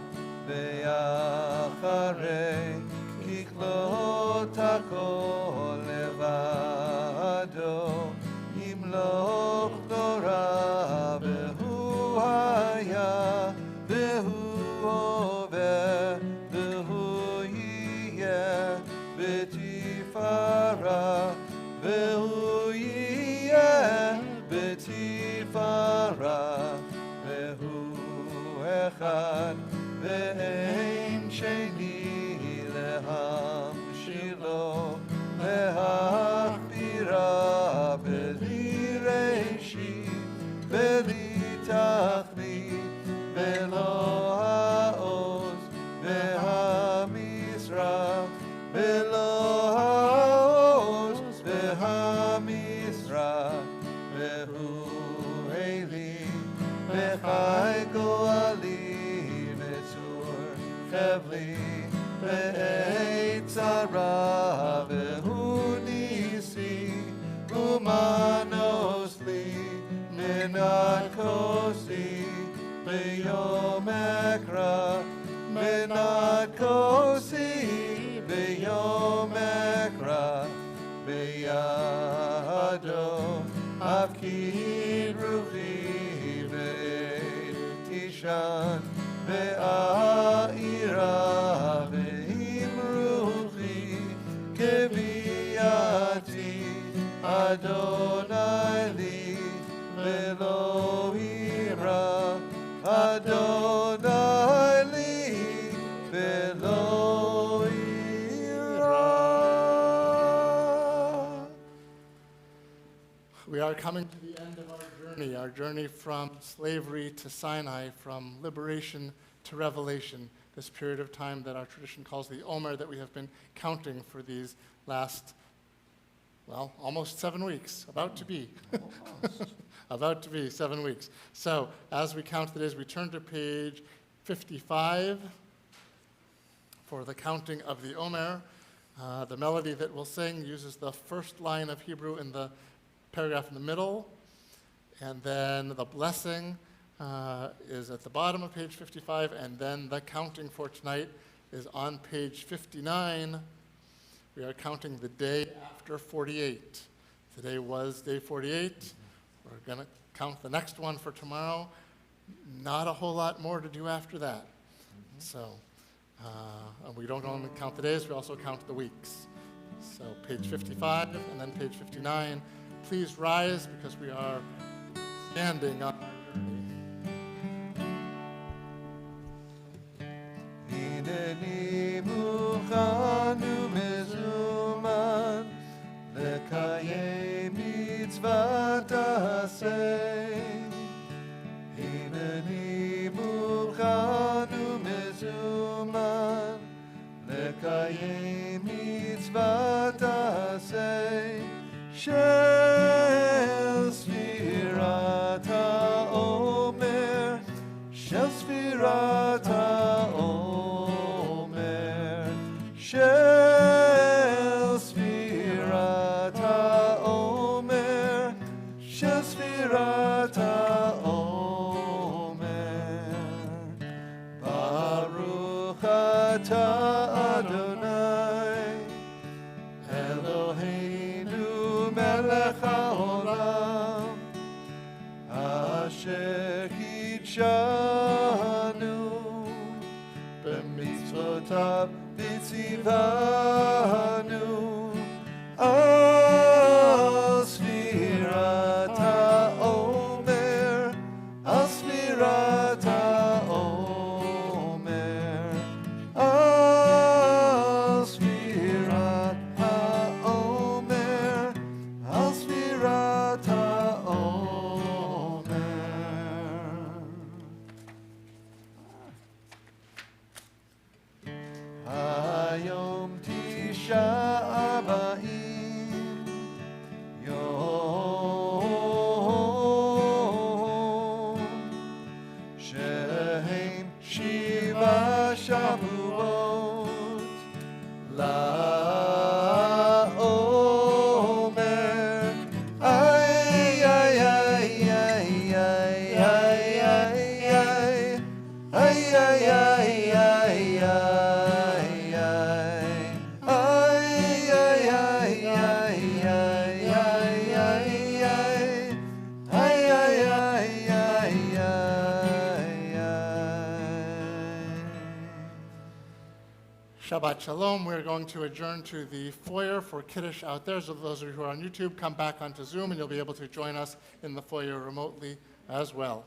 Be'acharei Kiklot HaKol Levado Yimloch Torah Behu Haya Behu Over Behu Yiyeh B'tifara Behu Yiyeh B'tifara Behu Echad Ve'ein Sheni Lehamshilo Lehachbira Beli Reishi Beli Tachli Belo Ha'oz Ve'hamizrach Belo Ha'oz Ve'hamizrach Ve'hu Eli Ve'chai Goali Ve'tzur Chevli Ve'etz Hara Ve'hu Nisi Umanos Li Menat Kosi Be'yom Ekra Menat Kosi Be'yom Ekra Be'yado Avkid Ruchi Ve'et Tishan Ve'a'ira Ve'im Ruchi Keviati Adonai Li Ve'lo ira Adonai Li Ve'lo ira. We are coming to the end of our journey from slavery to Sinai, from liberation to revelation, this period of time that our tradition calls the Omer, that we have been counting for these last, well, almost 7 weeks, about to be. About to be 7 weeks. So as we count the days, we turn to page 55 for the counting of the Omer. The melody that we'll sing uses the first line of Hebrew in the paragraph in the middle, and then the blessing is at the bottom of page 55, and then the counting for tonight is on page 59. We are counting the day after 48. Today was day 48. We're going to count the next one for tomorrow. Not a whole lot more to do after that. So we don't only count the days, we also count the weeks. So page 55 and then page 59. Please rise because we are standing on our journey. הנני מוכן ומזומן לקיים מצוות עשה. הנני מוכן ומזומן לקיים מצוות עשה של סביבה של ספירת העומר, של ספירת העומר. ברוך אתה אדוני, אלוהינו מלך העולם, אשר קידשנו במצוותיו וציוונו על ספירת העומר, על ספירת העומר, על ספירת העומר, על ספירת העומר. היום תשעה באב, יום שהם 7 שבועות לעומר. איי איי איי איי איי איי איי איי איי Shabbat Shalom. We're going to adjourn to the foyer for Kiddush out there. So those of you who are on YouTube, come back onto Zoom and you'll be able to join us in the foyer remotely as well.